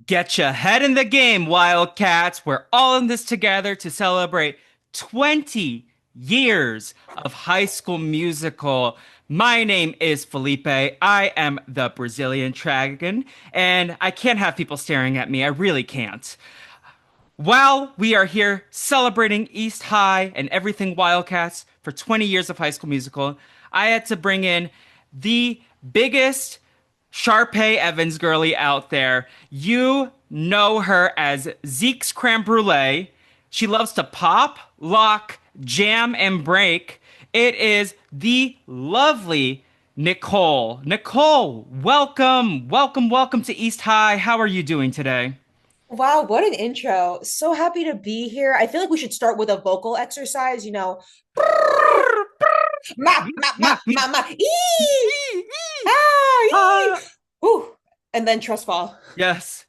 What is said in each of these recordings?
Get your head in the game, Wildcats. We're all in this together to celebrate 20 years of High School Musical. My name is Felipe. I am the Brazilian dragon, and I can't have people staring at me. I really can't. While we are here celebrating East High and everything Wildcats for 20 years of High School Musical, I had to bring in the biggest Sharpay Evans girly out there. You know her as Zeke's Creme Brulee. She loves to pop, lock, jam, and break. It is the lovely Nicole. Nicole, welcome to East High. How are you doing today? Wow, what an intro. So happy to be here. I feel like we should start with a vocal exercise, ma, ee, ee. Ah, Ooh, and then trust fall. yes.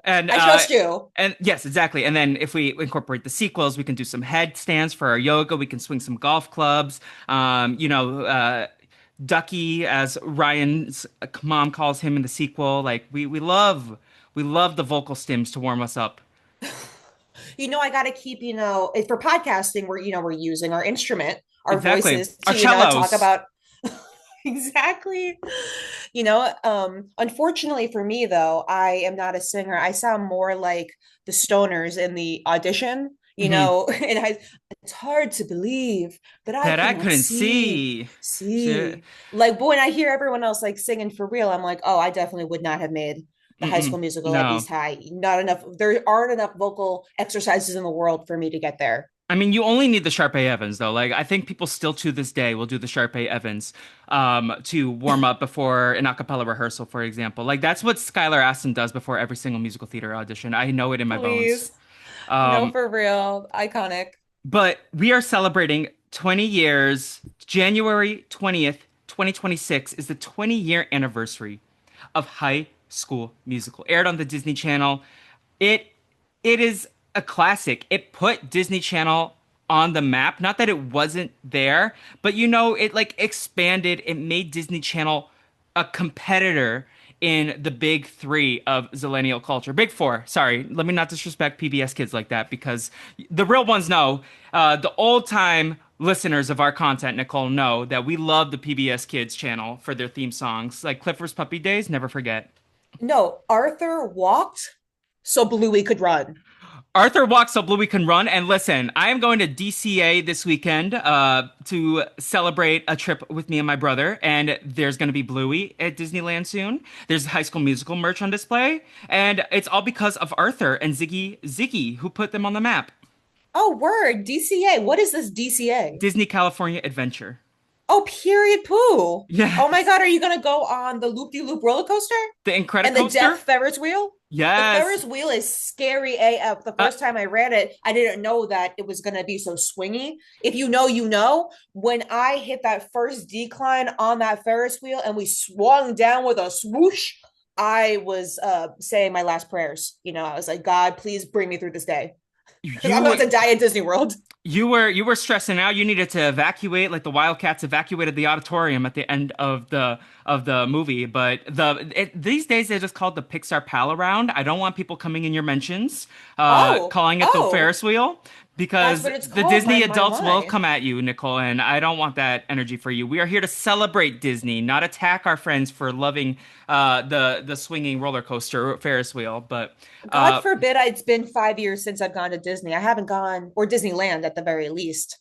And I trust you. yes, exactly. And then if we incorporate the sequels, we can do some headstands for our yoga. We can swing some golf clubs. Ducky, as Ryan's mom calls him in the sequel. Like we love the vocal stims to warm us up. I got to keep, for podcasting, we're using our instrument, our Exactly. voices Our to, talk cellos. about exactly. Unfortunately for me though, I am not a singer. I sound more like the stoners in the audition, Mhm. and it's hard to believe that I That I cannot couldn't see. see. Shit. See. Like, but when I hear everyone else like singing for real, I'm like, oh, I definitely would not have made the High School Mm-mm. Musical at No. East High. Not enough. There aren't enough vocal exercises in the world for me to get there. I mean, you only need the Sharpay Evans though. Like I think people still to this day will do the Sharpay Evans to warm up before an a cappella rehearsal, for example. Like that's what Skylar Astin does before every single musical theater audition. I know it in my bones. Please. No, Um, for real. Iconic. but we are celebrating 20 years. January 20th, 2026 is the 20-year anniversary of High School Musical. Aired on the Disney Channel. It it is a classic. It put Disney Channel on the map. Not that it wasn't there, but it like expanded. It made Disney Channel a competitor in the big three of zillennial culture. Big four. Sorry, let me not disrespect PBS kids like that because the real ones know. The old time listeners of our content, Nicole, know that we love the PBS Kids channel for their theme songs. Like Clifford's Puppy Days, never forget. No, Arthur walked so Bluey could run. Arthur walks so Bluey can run. And listen, I am going to DCA this weekend to celebrate a trip with me and my brother. And there's going to be Bluey at Disneyland soon. There's High School Musical merch on display. And it's all because of Arthur and Ziggy, who put them on the map. Oh, word. DCA. What is this DCA? Disney California Adventure. Oh, period poo. Oh my Yes. God, are you gonna go on the loop-de-loop roller coaster? The And the death Incredicoaster? Ferris wheel? The Yes. Ferris wheel is scary AF. The Uh, first time I read it, I didn't know that it was gonna be so swingy. If you know, you know. When I hit that first decline on that Ferris wheel and we swung down with a swoosh, I was saying my last prayers. I was like, God, please bring me through this day. Because I'm you about to die at Disney World. you were stressing out. You needed to evacuate, like the Wildcats evacuated the auditorium at the end of the movie. But these days they just called the Pixar Pal around. I don't want people coming in your mentions, Oh, calling it the oh, Ferris wheel, that's because what it's the called. Disney My adults will my. come at you, Nicole, and I don't want that energy for you. We are here to celebrate Disney, not attack our friends for loving the swinging roller coaster Ferris wheel. But God uh, forbid it's been 5 years since I've gone to Disney. I haven't gone, or Disneyland at the very least.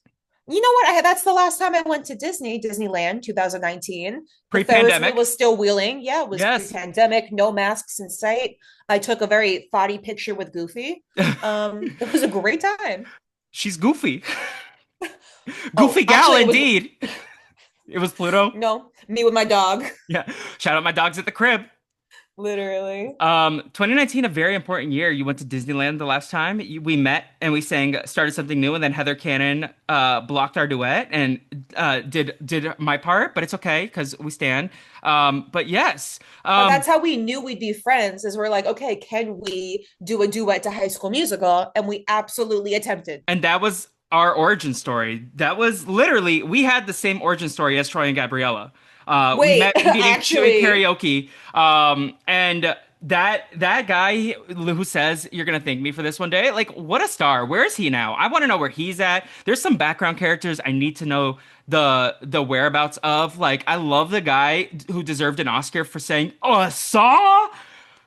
You know what? That's the last time I went to Disneyland 2019. The Ferris wheel pre-pandemic, was still wheeling. Yeah, it was yes, pre-pandemic, no masks in sight. I took a very thoughty picture with Goofy. It was a great time. she's goofy. Oh, Goofy gal, actually, it was indeed. It was Pluto. no, me with my dog. Yeah. Shout out my dogs at the crib. Literally. 2019, a very important year. You went to Disneyland the last time. We met and we started something new, and then Heather Cannon blocked our duet and did my part, but it's okay because we stand. But yes, But that's how we knew we'd be friends, is we're like, okay, can we do a duet to High School Musical? And we absolutely attempted. and that was our origin story. That was literally we had the same origin story as Troy and Gabriella. We Wait, met doing actually, karaoke, and that guy who says you're gonna thank me for this one day, like what a star. Where is he now? I want to know where he's at. There's some background characters I need to know the whereabouts of. Like I love the guy who deserved an Oscar for saying, "Oh, a saw."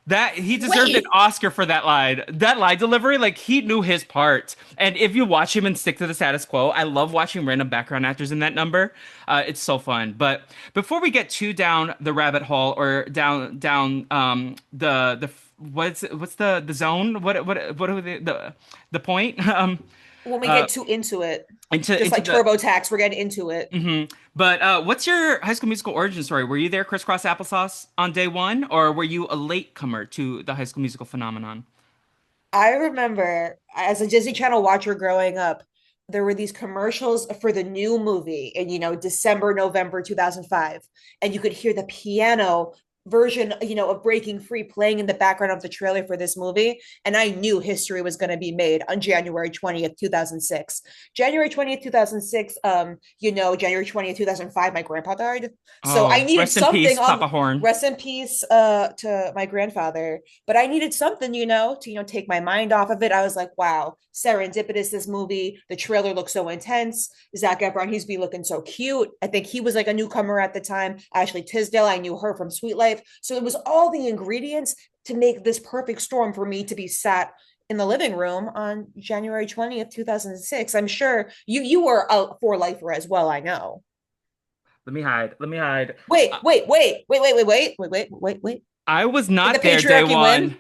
That he deserved an Wait, Oscar for that line. That line delivery, like he knew his part. And if you watch him and stick to the status quo, I love watching random background actors in that number. It's so fun. But before we get too down the rabbit hole or down the what's the zone? What are the point? when we Uh get too into it, just into like the TurboTax, we're getting into it. but what's your High School Musical origin story? Were you there crisscross applesauce on day one, or were you a latecomer to the High School Musical phenomenon? I remember as a Disney Channel watcher growing up, there were these commercials for the new movie in, December, November 2005. And you could hear the piano version, of Breaking Free playing in the background of the trailer for this movie. And I knew history was going to be made on January 20th, 2006. January 20th, 2006, January 20th, 2005, my grandpa died. So I Oh, needed rest in something peace, on Papa Horn. rest in peace to my grandfather, but I needed something, to take my mind off of it. I was like, wow, serendipitous, this movie. The trailer looks so intense. Zac Efron, he's be looking so cute. I think he was like a newcomer at the time. Ashley Tisdale, I knew her from Sweet Life. So it was all the ingredients to make this perfect storm for me to be sat in the living room on January 20th, 2006. I'm sure you were a for lifer as well, I know. Let me hide. Let me hide. Wait, Uh, wait, wait, wait, wait, wait, wait, wait, wait, wait, wait. I was Did the not there day patriarchy one. win?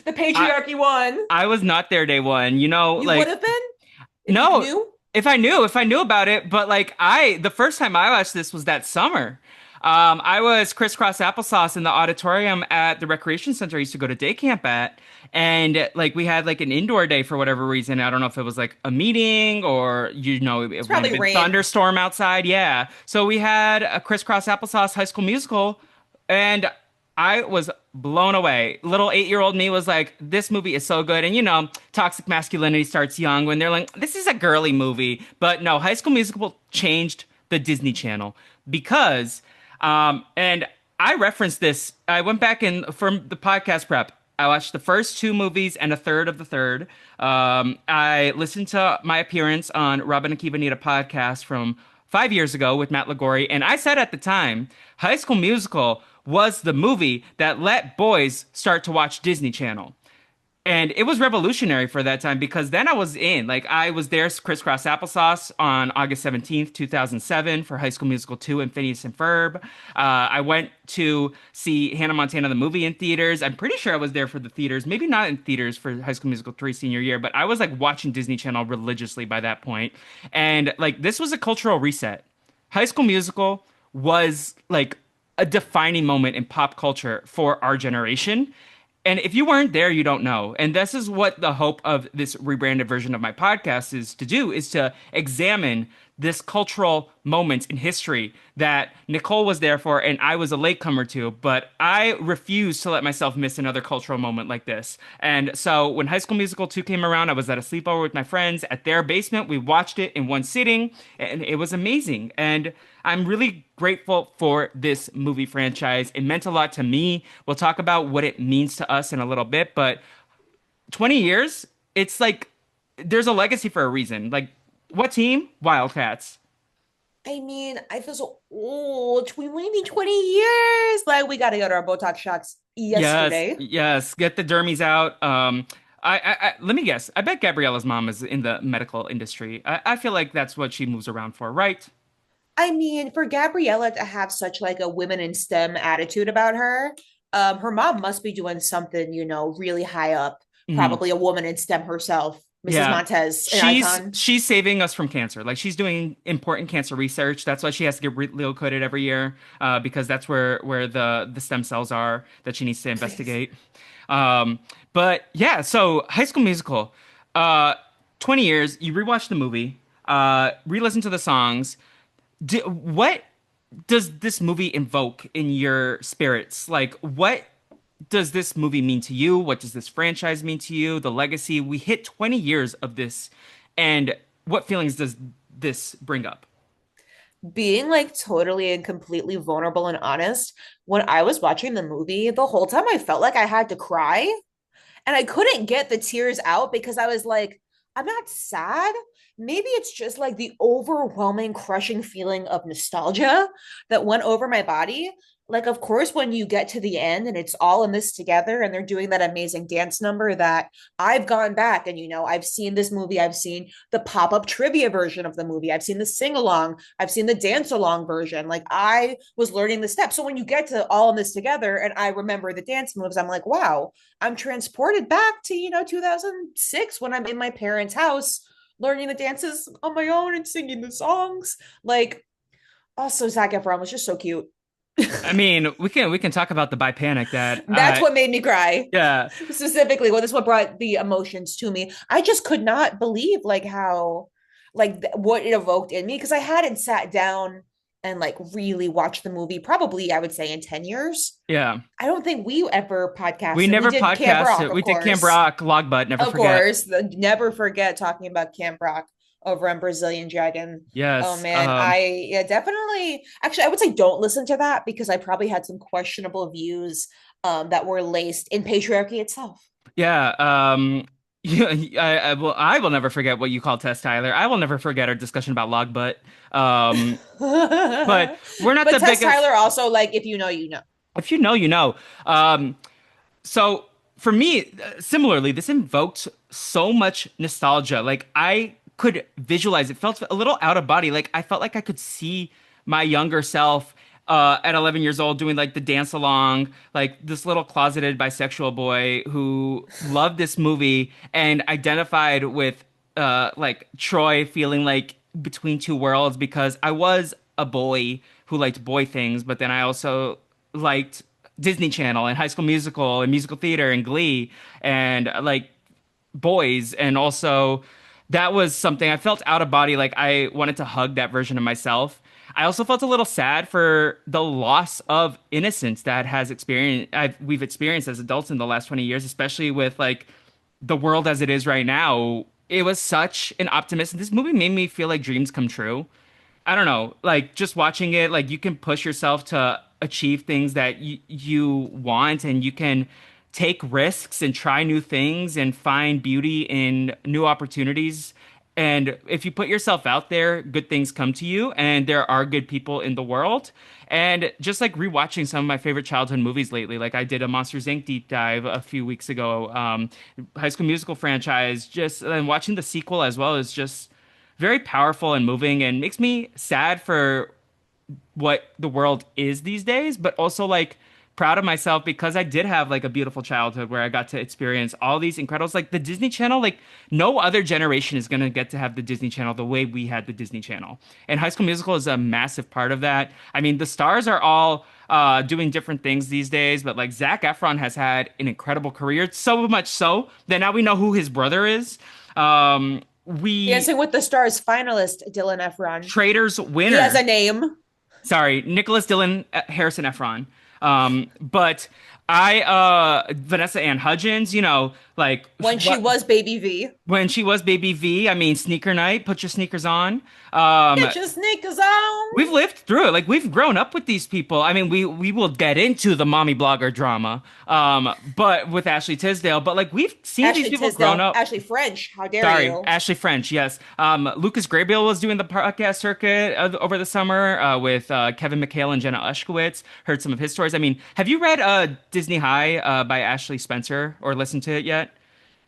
The I patriarchy won. I was not there day one. You know, You would like have been if you no, knew. if I knew about it, but like the first time I watched this was that summer. I was crisscross applesauce in the auditorium at the recreation center I used to go to day camp at, and like we had like an indoor day for whatever reason. I don't know if it was like a meeting or It's it might have probably been rain. thunderstorm outside. Yeah, so we had a crisscross applesauce High School Musical, and I was blown away. Little 8-year-old me was like, this movie is so good. And toxic masculinity starts young when they're like, this is a girly movie. But no, High School Musical changed the Disney Channel because, and I referenced this. I went back in from the podcast prep. I watched the first two movies and a third of the third. I listened to my appearance on Robin and Kivanita podcast from 5 years ago with Matt Lagori, and I said at the time, High School Musical was the movie that let boys start to watch Disney Channel. And it was revolutionary for that time because then I was in. Like, I was there, crisscross applesauce, on August 17th, 2007 for High School Musical 2 and Phineas and Ferb. I went to see Hannah Montana the movie in theaters. I'm pretty sure I was there for the theaters, maybe not in theaters for High School Musical 3 senior year, but I was like watching Disney Channel religiously by that point. And like, this was a cultural reset. High School Musical was like a defining moment in pop culture for our generation. And if you weren't there, you don't know. And this is what the hope of this rebranded version of my podcast is to do, is to examine this cultural moment in history that Nicole was there for and I was a latecomer to, but I refuse to let myself miss another cultural moment like this. And so when High School Musical 2 came around, I was at a sleepover with my friends at their basement. We watched it in one sitting and it was amazing. And I'm really grateful for this movie franchise. It meant a lot to me. We'll talk about what it means to us in a little bit, but 20 years, it's like there's a legacy for a reason. Like, what team? Wildcats. I mean, I feel so old. We maybe 20 years. Like we gotta get our Botox shots Yes, yesterday. yes. Get the dermies out. Let me guess. I bet Gabriella's mom is in the medical industry. I feel like that's what she moves around for, right? I mean, for Gabriella to have such like a women in STEM attitude about her mom must be doing something, really high up. Mhm. Probably a woman in STEM herself, Mrs. Yeah. Montez, an icon. She's saving us from cancer. Like she's doing important cancer research. That's why she has to get relocated every year, because that's where the stem cells are that she needs to Please. investigate. But yeah, so High School Musical, uh, 20 years. You rewatch the movie, re-listen to the songs. What does this movie invoke in your spirits? Like, what does this movie mean to you? What does this franchise mean to you? The legacy. We hit 20 years of this, and what feelings does this bring up? being like totally and completely vulnerable and honest, when I was watching the movie, the whole time I felt like I had to cry and I couldn't get the tears out because I was like, I'm not sad. Maybe it's just like the overwhelming, crushing feeling of nostalgia that went over my body. Like, of course, when you get to the end and it's all in this together and they're doing that amazing dance number that I've gone back and, I've seen this movie, I've seen the pop up trivia version of the movie, I've seen the sing along, I've seen the dance along version. Like, I was learning the steps. So when you get to all in this together and I remember the dance moves, I'm like, wow, I'm transported back to, 2006 when I'm in my parents' house learning the dances on my own and singing the songs. Like, also, Zac Efron was just so cute. I mean, we can talk about the bi panic that That's what made me cry. yeah. Specifically, well, this is what brought the emotions to me. I just could not believe like how what it evoked in me because I hadn't sat down and like really watched the movie probably I would say in 10 years. Yeah. I don't think we ever We podcasted. We never did Camp Rock, podcasted. of We did Camp course. Rock, Logbutt, never Of forget. course. Never forget talking about Camp Rock over on Brazilian Dragon. Oh Yes. man, yeah, definitely actually I would say don't listen to that because I probably had some questionable views that were laced in patriarchy itself. Yeah. Yeah, I will never forget what you call Tess Tyler. I will never forget our discussion about Logbutt. Um, but we're not But the Tess biggest. Tyler also like if you know, you know. If you know, you know. So for me, similarly, this invoked so much nostalgia. Like I could visualize it, felt a little out of body. Like I felt like I could see my younger self at 11 years old doing like the dance along, like this little closeted bisexual boy who loved this movie and identified with like Troy feeling like between two worlds because I was a boy who liked boy things, but then I also liked Disney Channel and High School Musical and musical theater and Glee and like boys. And also, that was something I felt out of body. Like I wanted to hug that version of myself. I also felt a little sad for the loss of innocence that has experienced we've experienced as adults in the last 20 years, especially with like the world as it is right now. It was such an optimist. This movie made me feel like dreams come true. I don't know, like just watching it, like you can push yourself to achieve things that you want and you can take risks and try new things and find beauty in new opportunities. And if you put yourself out there, good things come to you and there are good people in the world. And just like rewatching some of my favorite childhood movies lately, like I did a Monsters Inc. deep dive a few weeks ago, High School Musical franchise, just and watching the sequel as well is just very powerful and moving and makes me sad for what the world is these days, but also like proud of myself because I did have like a beautiful childhood where I got to experience all these incredibles. Like the Disney Channel, like no other generation is going to get to have the Disney Channel the way we had the Disney Channel. And High School Musical is a massive part of that. I mean, the stars are all doing different things these days, but like Zac Efron has had an incredible career, so much so that now we know who his brother is. We Dancing with the Stars finalist Dylan Efron. Traders He has winner. a name. Sorry, Nicholas Dylan Harrison Efron. But I Vanessa Ann Hudgens, like When she what was Baby V. when she was Baby V, I mean sneaker night, put your sneakers on. Um Get your sneakers on. we've lived through it. Like we've grown up with these people. I mean, we will get into the mommy blogger drama. But with Ashley Tisdale, but like we've seen these Ashley people grown Tisdale, up. Ashley French. How dare Sorry, you? Ashley French. Yes. Lucas Grabeel was doing the podcast circuit over the summer with Kevin McHale and Jenna Ushkowitz. Heard some of his stories. I mean, have you read Disney High by Ashley Spencer or listened to it yet?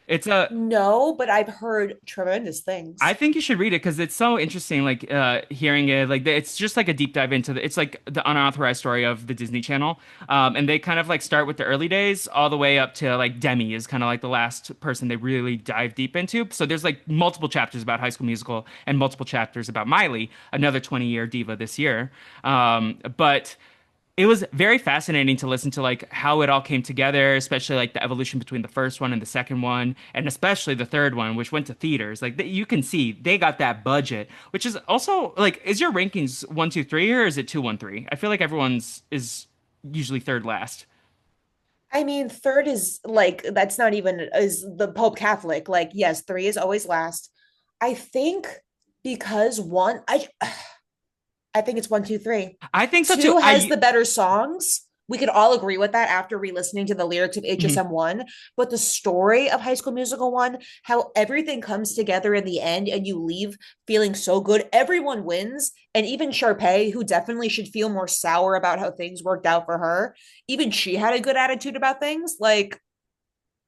It's a No, but I've heard tremendous I things. think you should read it because it's so interesting, like hearing it. Like it's just like a deep dive into it's like the unauthorized story of the Disney Channel, and they kind of like start with the early days all the way up to like Demi is kind of like the last person they really dive deep into. So there's like multiple chapters about High School Musical and multiple chapters about Miley, another 20-year diva this year. But it was very fascinating to listen to like how it all came together, especially like the evolution between the first one and the second one, and especially the third one, which went to theaters. Like you can see they got that budget, which is also like, is your rankings one, two, three, or is it two, one, three? I feel like everyone's is usually third last. I mean, third is like that's not even is the Pope Catholic. Like, yes, three is always last. I think because one, I I think it's one, two, three. I think so too. Two has I the better songs. We could all agree with that after re-listening to the lyrics of HSM one. But the story of High School Musical one, how everything comes together in the end, and you leave feeling so good. Everyone wins, and even Sharpay, who definitely should feel more sour about how things worked out for her, even she had a good attitude about things. Like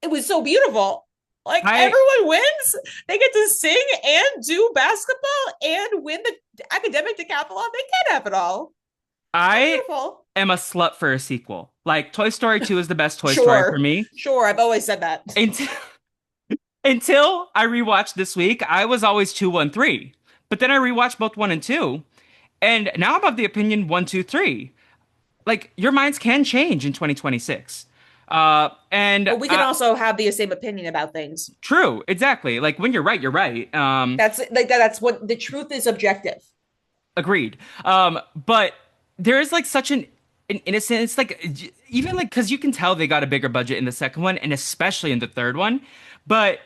it was so beautiful. Like I everyone wins. They get to sing and do basketball and win the academic decathlon. They can't have it all. So I beautiful. am a slut for a sequel. Like Toy Story 2 is the best Toy Story for Sure. me. Sure. I've always said that. Until until I rewatched this week, I was always 2, 1, 3. But then I rewatched both 1 and 2, and now I'm of the opinion 1, 2, 3. Like your minds can change in 2026. And But we can also have the same opinion about things. true, exactly. Like when you're right, you're right. That's what the truth is objective. Agreed. But there is like such an innocent. It's like even like because you can tell they got a bigger budget in the second one, and especially in the third one. But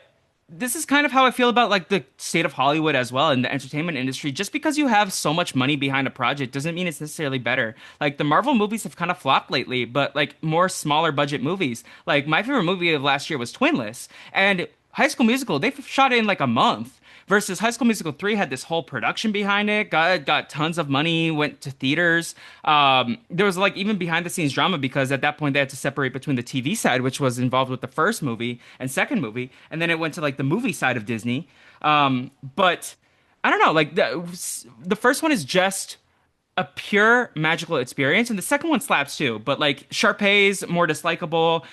this is kind of how I feel about like the state of Hollywood as well in the entertainment industry. Just because you have so much money behind a project doesn't mean it's necessarily better. Like the Marvel movies have kind of flopped lately, but like more smaller budget movies. Like my favorite movie of last year was Twinless, and High School Musical, they shot it in like a month. Versus High School Musical 3 had this whole production behind it, got tons of money, went to theaters. There was like even behind the scenes drama because at that point they had to separate between the TV side, which was involved with the first movie and second movie, and then it went to like the movie side of Disney. But I don't know, like the first one is just a pure magical experience, and the second one slaps too. But like Sharpay's more dislikable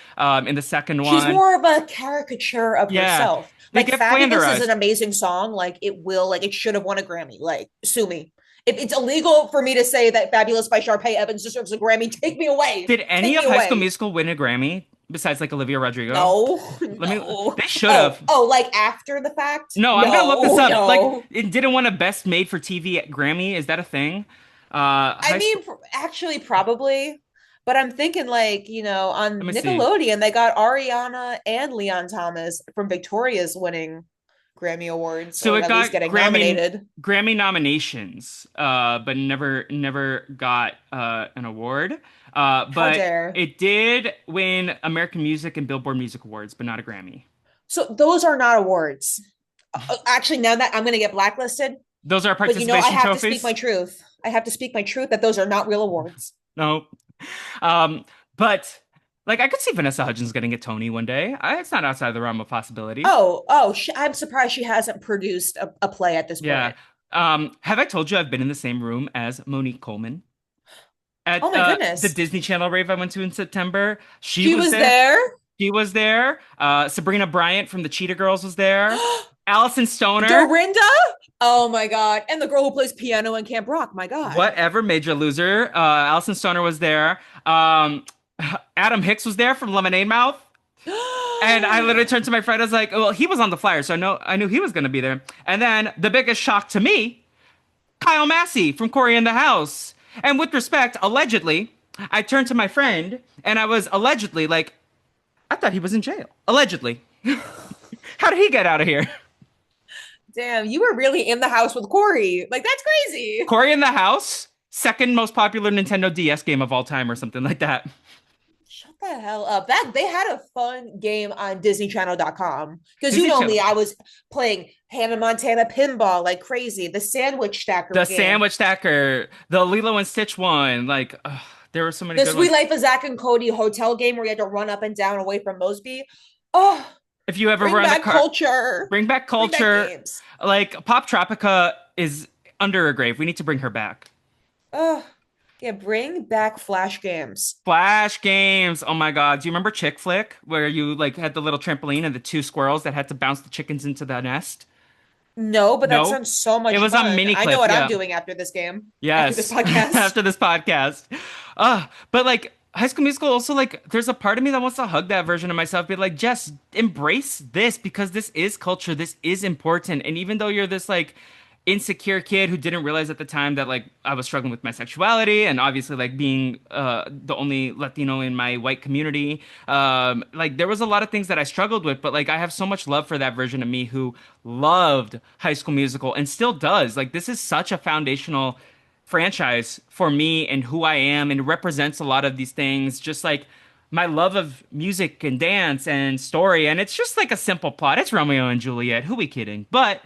in the second She's one. more of a caricature of Yeah, herself. they Like get Fabulous is an flanderized. amazing song. Like it should have won a Grammy. Like sue me. If it's illegal for me to say that Fabulous by Sharpay Evans deserves a Grammy, take me away. Did any Take me of High School away. Musical win a Grammy besides like Olivia Rodrigo? No, Let me. no. They should have. Like after the fact? No, I'm gonna look this No, up. Like, no. it didn't win a Best Made for TV Grammy. Is that a thing? I High mean, School. actually, probably. But I'm thinking, like, Let on me see. Nickelodeon, they got Ariana and Leon Thomas from Victoria's winning Grammy Awards, So or it at least got getting nominated. Grammy nominations, but never got an award. How But dare. it did win American Music and Billboard Music Awards, but not a Grammy. So those are not awards. Actually, now that I'm going to get blacklisted, Those are but I participation have to speak my trophies. truth. I have to speak my truth that those are not real awards. No. Um, but like I could see Vanessa Hudgens getting a Tony one day. It's not outside of the realm of possibility. I'm surprised she hasn't produced a play at this Yeah. point. Have I told you I've been in the same room as Monique Coleman Oh at my the goodness. Disney Channel rave I went to in September? She She was was there. there. She was there. Sabrina Bryant from the Cheetah Girls was there. Allison Stoner. Dorinda? Oh my God. And the girl who plays piano in Camp Rock. My God. Whatever, Major Loser. Allison Stoner was there. Adam Hicks was there from Lemonade Mouth. And I literally turned to my friend. I was like, "Well, he was on the flyer, so I knew he was going to be there." And then the biggest shock to me, Kyle Massey from Corey in the House. And with respect, allegedly, I turned to my friend and I was allegedly like, "I thought he was in jail." Allegedly, how did he get out of here? Damn, you were really in the house with Corey. Like, that's crazy. Corey in the House, second most popular Nintendo DS game of all time, or something like that. Shut the hell up. They had a fun game on DisneyChannel.com. Because you Disney know Channel. me, I was playing Hannah Montana pinball like crazy. The sandwich stacker The game. Sandwich Stacker, the Lilo and Stitch one, like there were so many The good Sweet ones. Life of Zach and Cody hotel game where you had to run up and down away from Mosby. Oh, If you ever were bring on the back car, culture. bring back Bring back culture. games. Like Pop Tropica is under a grave. We need to bring her back. Oh, yeah, bring back Flash games. Flash games. Oh my God. Do you remember Chick Flick where you like had the little trampoline and the two squirrels that had to bounce the chickens into the nest? No, but that No. sounds so It much was on fun. mini I know clip. what I'm Yeah. doing after this game, after this Yes. podcast. After this podcast. But like High School Musical also like there's a part of me that wants to hug that version of myself, be like, Jess, embrace this because this is culture. This is important. And even though you're this like insecure kid who didn't realize at the time that like I was struggling with my sexuality and obviously like being the only Latino in my white community, like there was a lot of things that I struggled with, but like I have so much love for that version of me who loved High School Musical and still does. Like this is such a foundational franchise for me and who I am, and it represents a lot of these things, just like my love of music and dance and story. And it's just like a simple plot. It's Romeo and Juliet. Who we kidding? But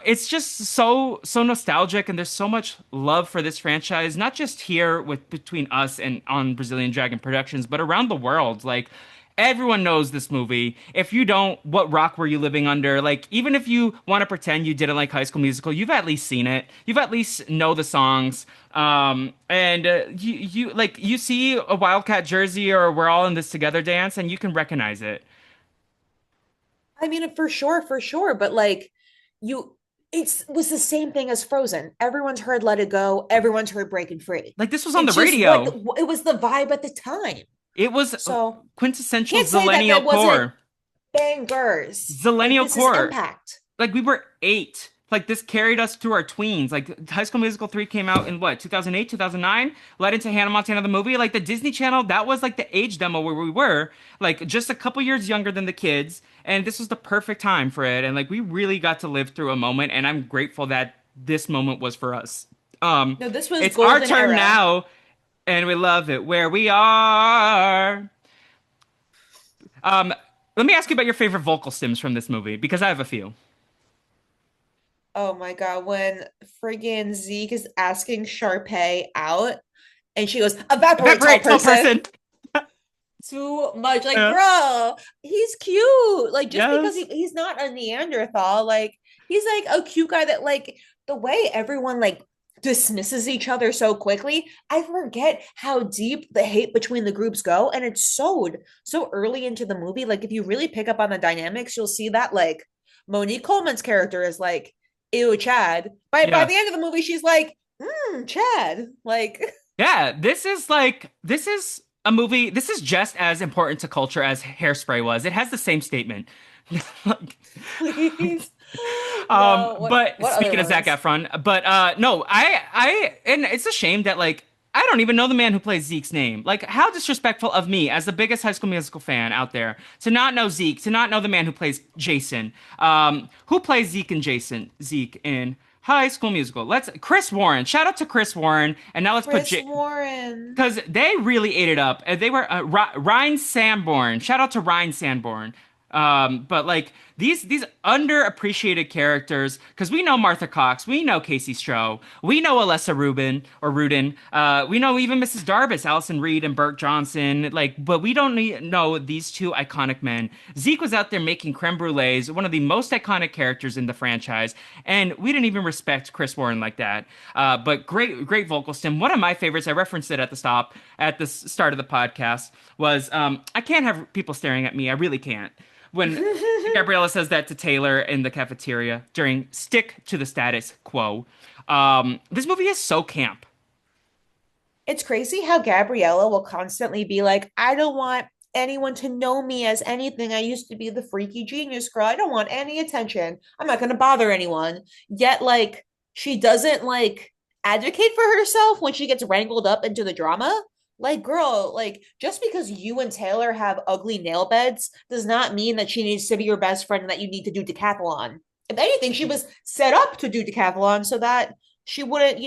it's just so nostalgic, and there's so much love for this franchise, not just here with between us and on Brazilian Dragon Productions, but around the world. Like everyone knows this movie. If you don't, what rock were you living under? Like even if you want to pretend you didn't like High School Musical, you've at least seen it. You've at least know the songs. And you like you see a Wildcat jersey or We're All in This Together dance, and you can recognize it. I mean, for sure. But like, you, it was the same thing as Frozen. Everyone's heard "Let It Go." Everyone's heard "Breaking Free." Like this was on the It's just what radio. it was the vibe at the time. It was So quintessential can't say that Zillennial that wasn't core. bangers. Like Zillennial this is core. impact. Like we were 8. Like this carried us through our tweens. Like High School Musical 3 came out in what, 2008, 2009, led into Hannah Montana the movie. Like the Disney Channel, that was like the age demo where we were, like just a couple years younger than the kids, and this was the perfect time for it. And like we really got to live through a moment, and I'm grateful that this moment was for us. No, this was It's our golden turn era. now, and we love it where we are. Um, Let me ask you about your favorite vocal stems from this movie because I have a few. Oh my God, when friggin' Zeke is asking Sharpay out and she goes, evaporate, tall Evaporate, tall person. person. Too much. Like, Yeah. bro, he's cute. Like, just because Yes. he's not a Neanderthal, like, he's like a cute guy that, like, the way everyone, like, dismisses each other so quickly, I forget how deep the hate between the groups go. And it's sowed so early into the movie. Like, if you really pick up on the dynamics, you'll see that, like, Monique Coleman's character is like, ew, Chad. By Yeah. the end of the movie, she's like, Chad. Like, Yeah. This is a movie. This is just as important to culture as Hairspray was. It has the same statement. Like, please. No, but what other speaking of Zac ones? Efron, but no, and it's a shame that like I don't even know the man who plays Zeke's name. Like, how disrespectful of me as the biggest High School Musical fan out there to not know Zeke, to not know the man who plays Jason. Who plays Zeke in High School Musical? Let's Chris Warren. Shout out to Chris Warren, and now let's put Chris Warren. because they really ate it up. They were Ryan Sanborn. Shout out to Ryan Sanborn. But like these underappreciated characters, because we know Martha Cox, we know Casey Stroh, we know Alessa Rudin, we know even Mrs. Darbus, Allison Reed, and Burt Johnson. Like, but we don't know these two iconic men. Zeke was out there making creme brulees, one of the most iconic characters in the franchise, and we didn't even respect Chris Warren like that. But great vocal stem. One of my favorites, I referenced it at the start of the podcast, was I can't have people staring at me. I really can't. When Gabriella says that to Taylor in the cafeteria during Stick to the Status Quo. This movie is so camp. It's crazy how Gabriella will constantly be like, I don't want anyone to know me as anything. I used to be the freaky genius girl. I don't want any attention. I'm not going to bother anyone. Yet, like, she doesn't like advocate for herself when she gets wrangled up into the drama. Like, girl, like, just because you and Taylor have ugly nail beds does not mean that she needs to be your best friend and that you need to do decathlon. If anything, she was set up to do decathlon so that she wouldn't,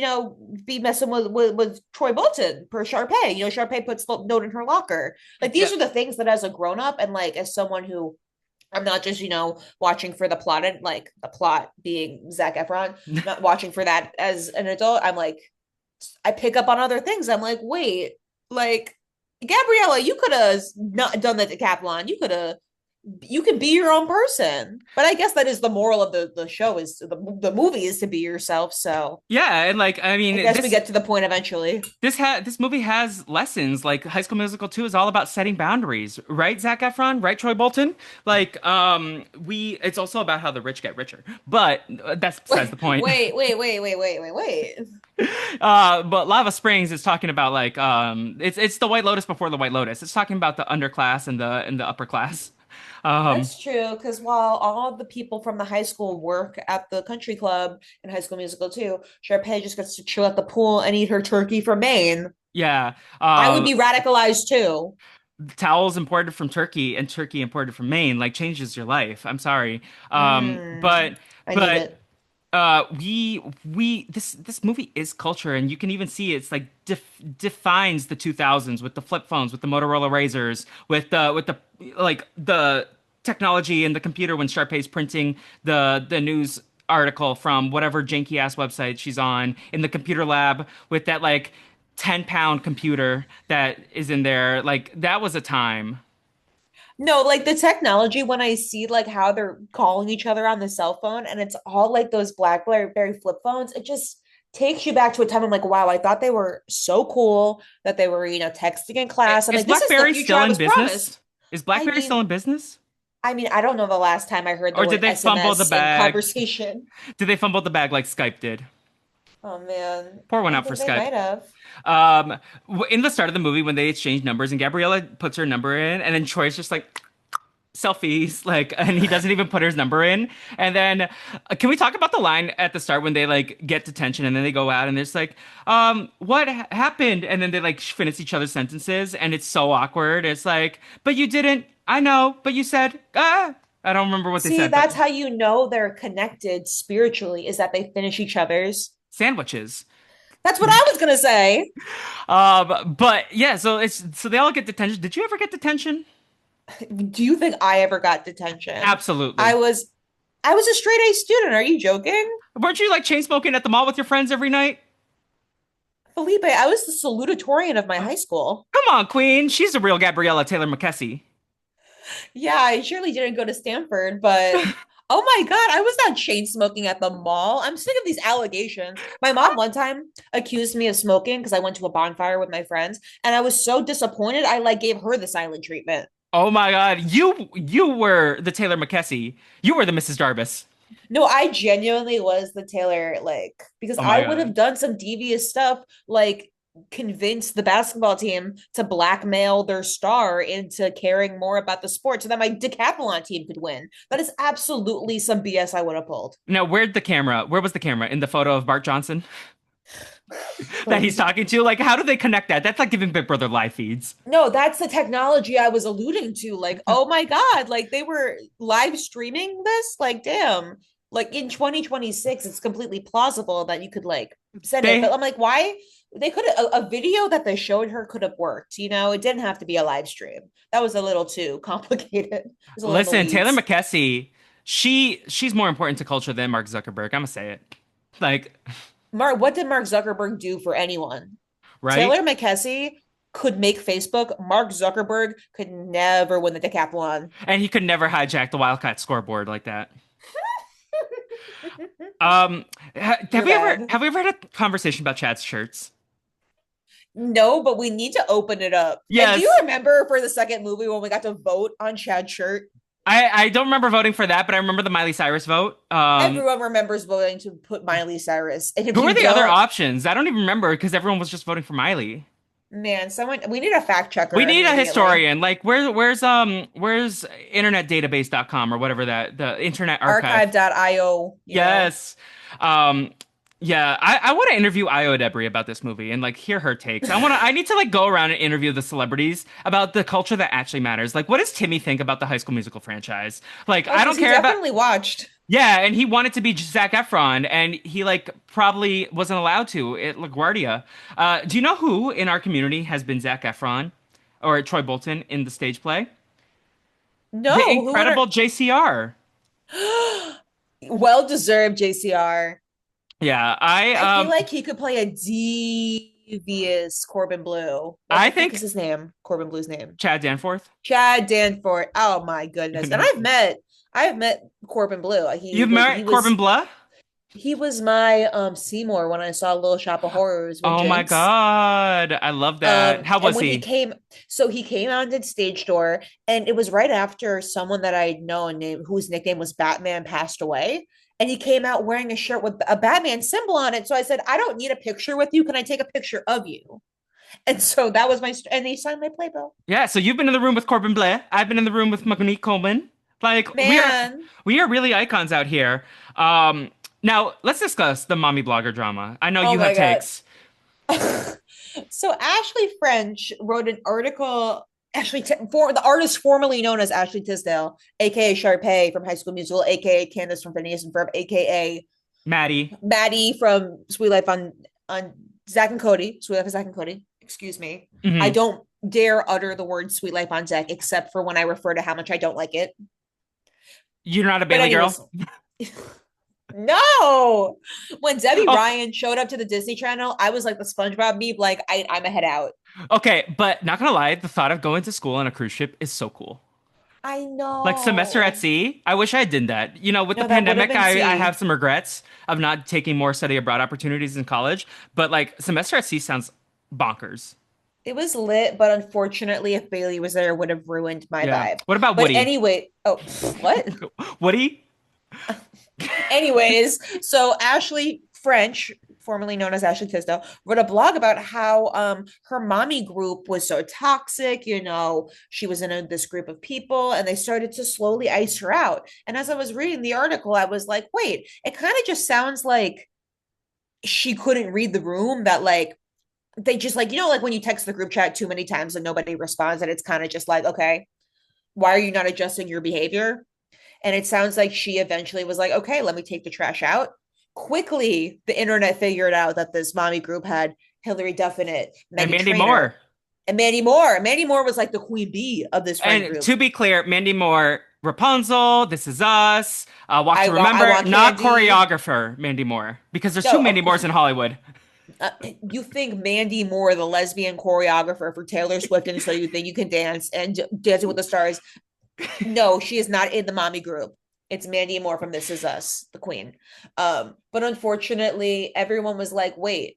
be messing with Troy Bolton per Sharpay. Sharpay puts the note in her locker. Like Yeah, these are the things that as a grown up and like as someone who I'm not just, watching for the plot and like the plot being Zac Efron, not watching for that as an adult. I'm like, I pick up on other things. I'm like, wait, like Gabriella, you could have not done the decathlon. You can be your own person. But I guess that is the moral of the show is the movie is to be yourself. So yeah, and like I I mean, guess we get to the point eventually. this movie has lessons. Like High School Musical 2 is all about setting boundaries, right? Zac Efron, right? Troy Bolton. Like we it's also about how the rich get richer. But that's besides the point. Wait. But Lava Springs is talking about like it's the White Lotus before the White Lotus. It's talking about the underclass and the upper class. Um That's true, because while all the people from the high school work at the country club in High School Musical too, Sharpay just gets to chill at the pool and eat her turkey from Maine. yeah. I would be radicalized too. Towels imported from Turkey and turkey imported from Maine like changes your life. I'm sorry. Mm, But I need but it. We this movie is culture, and you can even see it's like defines the 2000s with the flip phones, with the Motorola Razors, with the like the technology in the computer when Sharpay's printing the news article from whatever janky ass website she's on in the computer lab with that like 10-pound computer that is in there. Like that was a time. No, like the technology when I see like how they're calling each other on the cell phone and it's all like those BlackBerry flip phones, it just takes you back to a time I'm like, wow, I thought they were so cool that they were, texting in class. I'm Is like, this is the BlackBerry future still I in was business? promised. Is I BlackBerry still mean, in business? I don't know the last time I heard the Or did word they fumble the SMS in bag? conversation. Did they fumble the bag like Skype did? Oh man, Pour one I out for think they Skype. might have. Um, in the start of the movie, when they exchange numbers and Gabriella puts her number in, and then Troy's just like selfies, like, and he doesn't even put his number in. And then, can we talk about the line at the start when they like get detention and then they go out and there's like, what happened? And then they like finish each other's sentences, and it's so awkward. It's like, but you didn't. I know, but you said, ah. I don't remember what they See, said, but that's how you know they're connected spiritually, is that they finish each other's. sandwiches. That's what I was gonna say. But yeah, so they all get detention. Did you ever get detention? Do you think I ever got detention? I Absolutely. was I was a straight A student. Are you joking? Weren't you like chain smoking at the mall with your friends every night? Felipe, I was the salutatorian of my high school. Come on, Queen. She's the real Gabriella Taylor McKessie. Yeah, I surely didn't go to Stanford, but oh my God, I was not chain smoking at the mall. I'm sick of these allegations. My mom one time accused me of smoking because I went to a bonfire with my friends, and I was so disappointed. I like gave her the silent treatment. Oh my God, you were the Taylor McKessie. You were the Mrs. Darbus. No, I genuinely was the Taylor, like, because Oh my I would have God. done some devious stuff, like convince the basketball team to blackmail their star into caring more about the sport so that my decathlon team could win. That is absolutely some BS I would have pulled. Now, where was the camera? In the photo of Bart Johnson that he's talking to? Like, how do they connect that? That's like giving Big Brother live feeds. No, that's the technology I was alluding to. Like, oh my God, like they were live streaming this? Like, damn. Like in 2026, it's completely plausible that you could like send it. But They I'm like, why? They could a video that they showed her could have worked. It didn't have to be a live stream. That was a little too complicated. It was a little in the listen, Taylor weeds. McKessie, she's more important to culture than Mark Zuckerberg. I'm gonna say it. Like, What did Mark Zuckerberg do for anyone? right? Taylor McKessie could make Facebook. Mark Zuckerberg could never win the decathlon. And he could never hijack the Wildcats scoreboard like that. Um, You're bad. have we ever had a conversation about Chad's shirts? No, but we need to open it up. And do you Yes. remember for the second movie when we got to vote on Chad's shirt? I don't remember voting for that, but I remember the Miley Cyrus vote. Everyone remembers voting to put Miley Cyrus. And if Who were you the other don't, options? I don't even remember because everyone was just voting for Miley. man, we need a fact We checker need a immediately. historian. Like where's internetdatabase.com or whatever that the Internet Archive. Archive.io, Yes. Um yeah, I want to interview Io Debris about this movie and like hear her takes. I need to like go around and interview the celebrities about the culture that actually matters. Like what does Timmy think about the High School Musical franchise? Like Oh, I because don't he care about. definitely watched. Yeah, and he wanted to be Zac Efron, and he like probably wasn't allowed to at LaGuardia. Do you know who in our community has been Zac Efron or Troy Bolton in the stage play? The No, who would incredible JCR. well deserved JCR. Yeah, I feel like he could play a devious Corbin Blue. What I the fuck is think his name? Corbin Blue's name. Chad Danforth. Chad Danforth. Oh my goodness. And I've met Corbin Blue. You've met Corbin Bleu? He was my Seymour when I saw Little Shop of Horrors with Oh my Jinx. God, I love that. How And was when he? he came out and did stage door, and it was right after someone that I know named whose nickname was Batman passed away. And he came out wearing a shirt with a Batman symbol on it. So I said, I don't need a picture with you. Can I take a picture of you? And so that was and he signed my playbill. Yeah, so you've been in the room with Corbin Bleu. I've been in the room with Monique Coleman. Like Man. we are really icons out here. Now let's discuss the mommy blogger drama. I know Oh you have my God. takes. So Ashley French wrote an article. For the artist formerly known as Ashley Tisdale, aka Sharpay from High School Musical, aka Candace from Phineas and Ferb, aka Maddie. Maddie from Sweet Life on Zach and Cody, Sweet Life of Zach and Cody. Excuse me. I Hmm. don't dare utter the word Sweet Life on Zach except for when I refer to how much I don't like it. You're not a But Bailey girl? anyways, no. When Debbie Oh, Ryan showed up to the Disney Channel, I was like the SpongeBob meme, like I'm a head out. okay, but not gonna lie, the thought of going to school on a cruise ship is so cool. I Like semester at know. sea, I wish I did that. You know, with the No, that would have pandemic, been I have C. some regrets of not taking more study abroad opportunities in college, but like semester at sea sounds bonkers. It was lit, but unfortunately, if Bailey was there, it would have ruined my Yeah. vibe. What about But Woody? anyway, oh, what? Woody? Anyways, so Ashley French, formerly known as Ashley Tisdale, wrote a blog about how her mommy group was so toxic. She was in this group of people and they started to slowly ice her out. And as I was reading the article, I was like, wait, it kind of just sounds like she couldn't read the room, that like they just like, like when you text the group chat too many times and nobody responds, and it's kind of just like, okay, why are you not adjusting your behavior? And it sounds like she eventually was like, okay, let me take the trash out. Quickly, the internet figured out that this mommy group had Hillary Duff in it, And Megan Mandy Moore. Trainor, and Mandy Moore. Mandy Moore was like the queen bee of this friend And group. to be clear, Mandy Moore, Rapunzel, This Is Us, Walk to I Remember, want not candy. choreographer Mandy Moore, because there's two No, Mandy Moores in Hollywood. uh, you think Mandy Moore, the lesbian choreographer for Taylor Swift, and so you think you can dance and Dancing with the Stars? No, she is not in the mommy group. It's Mandy Moore from This Is Us, the queen. But unfortunately, everyone was like, wait,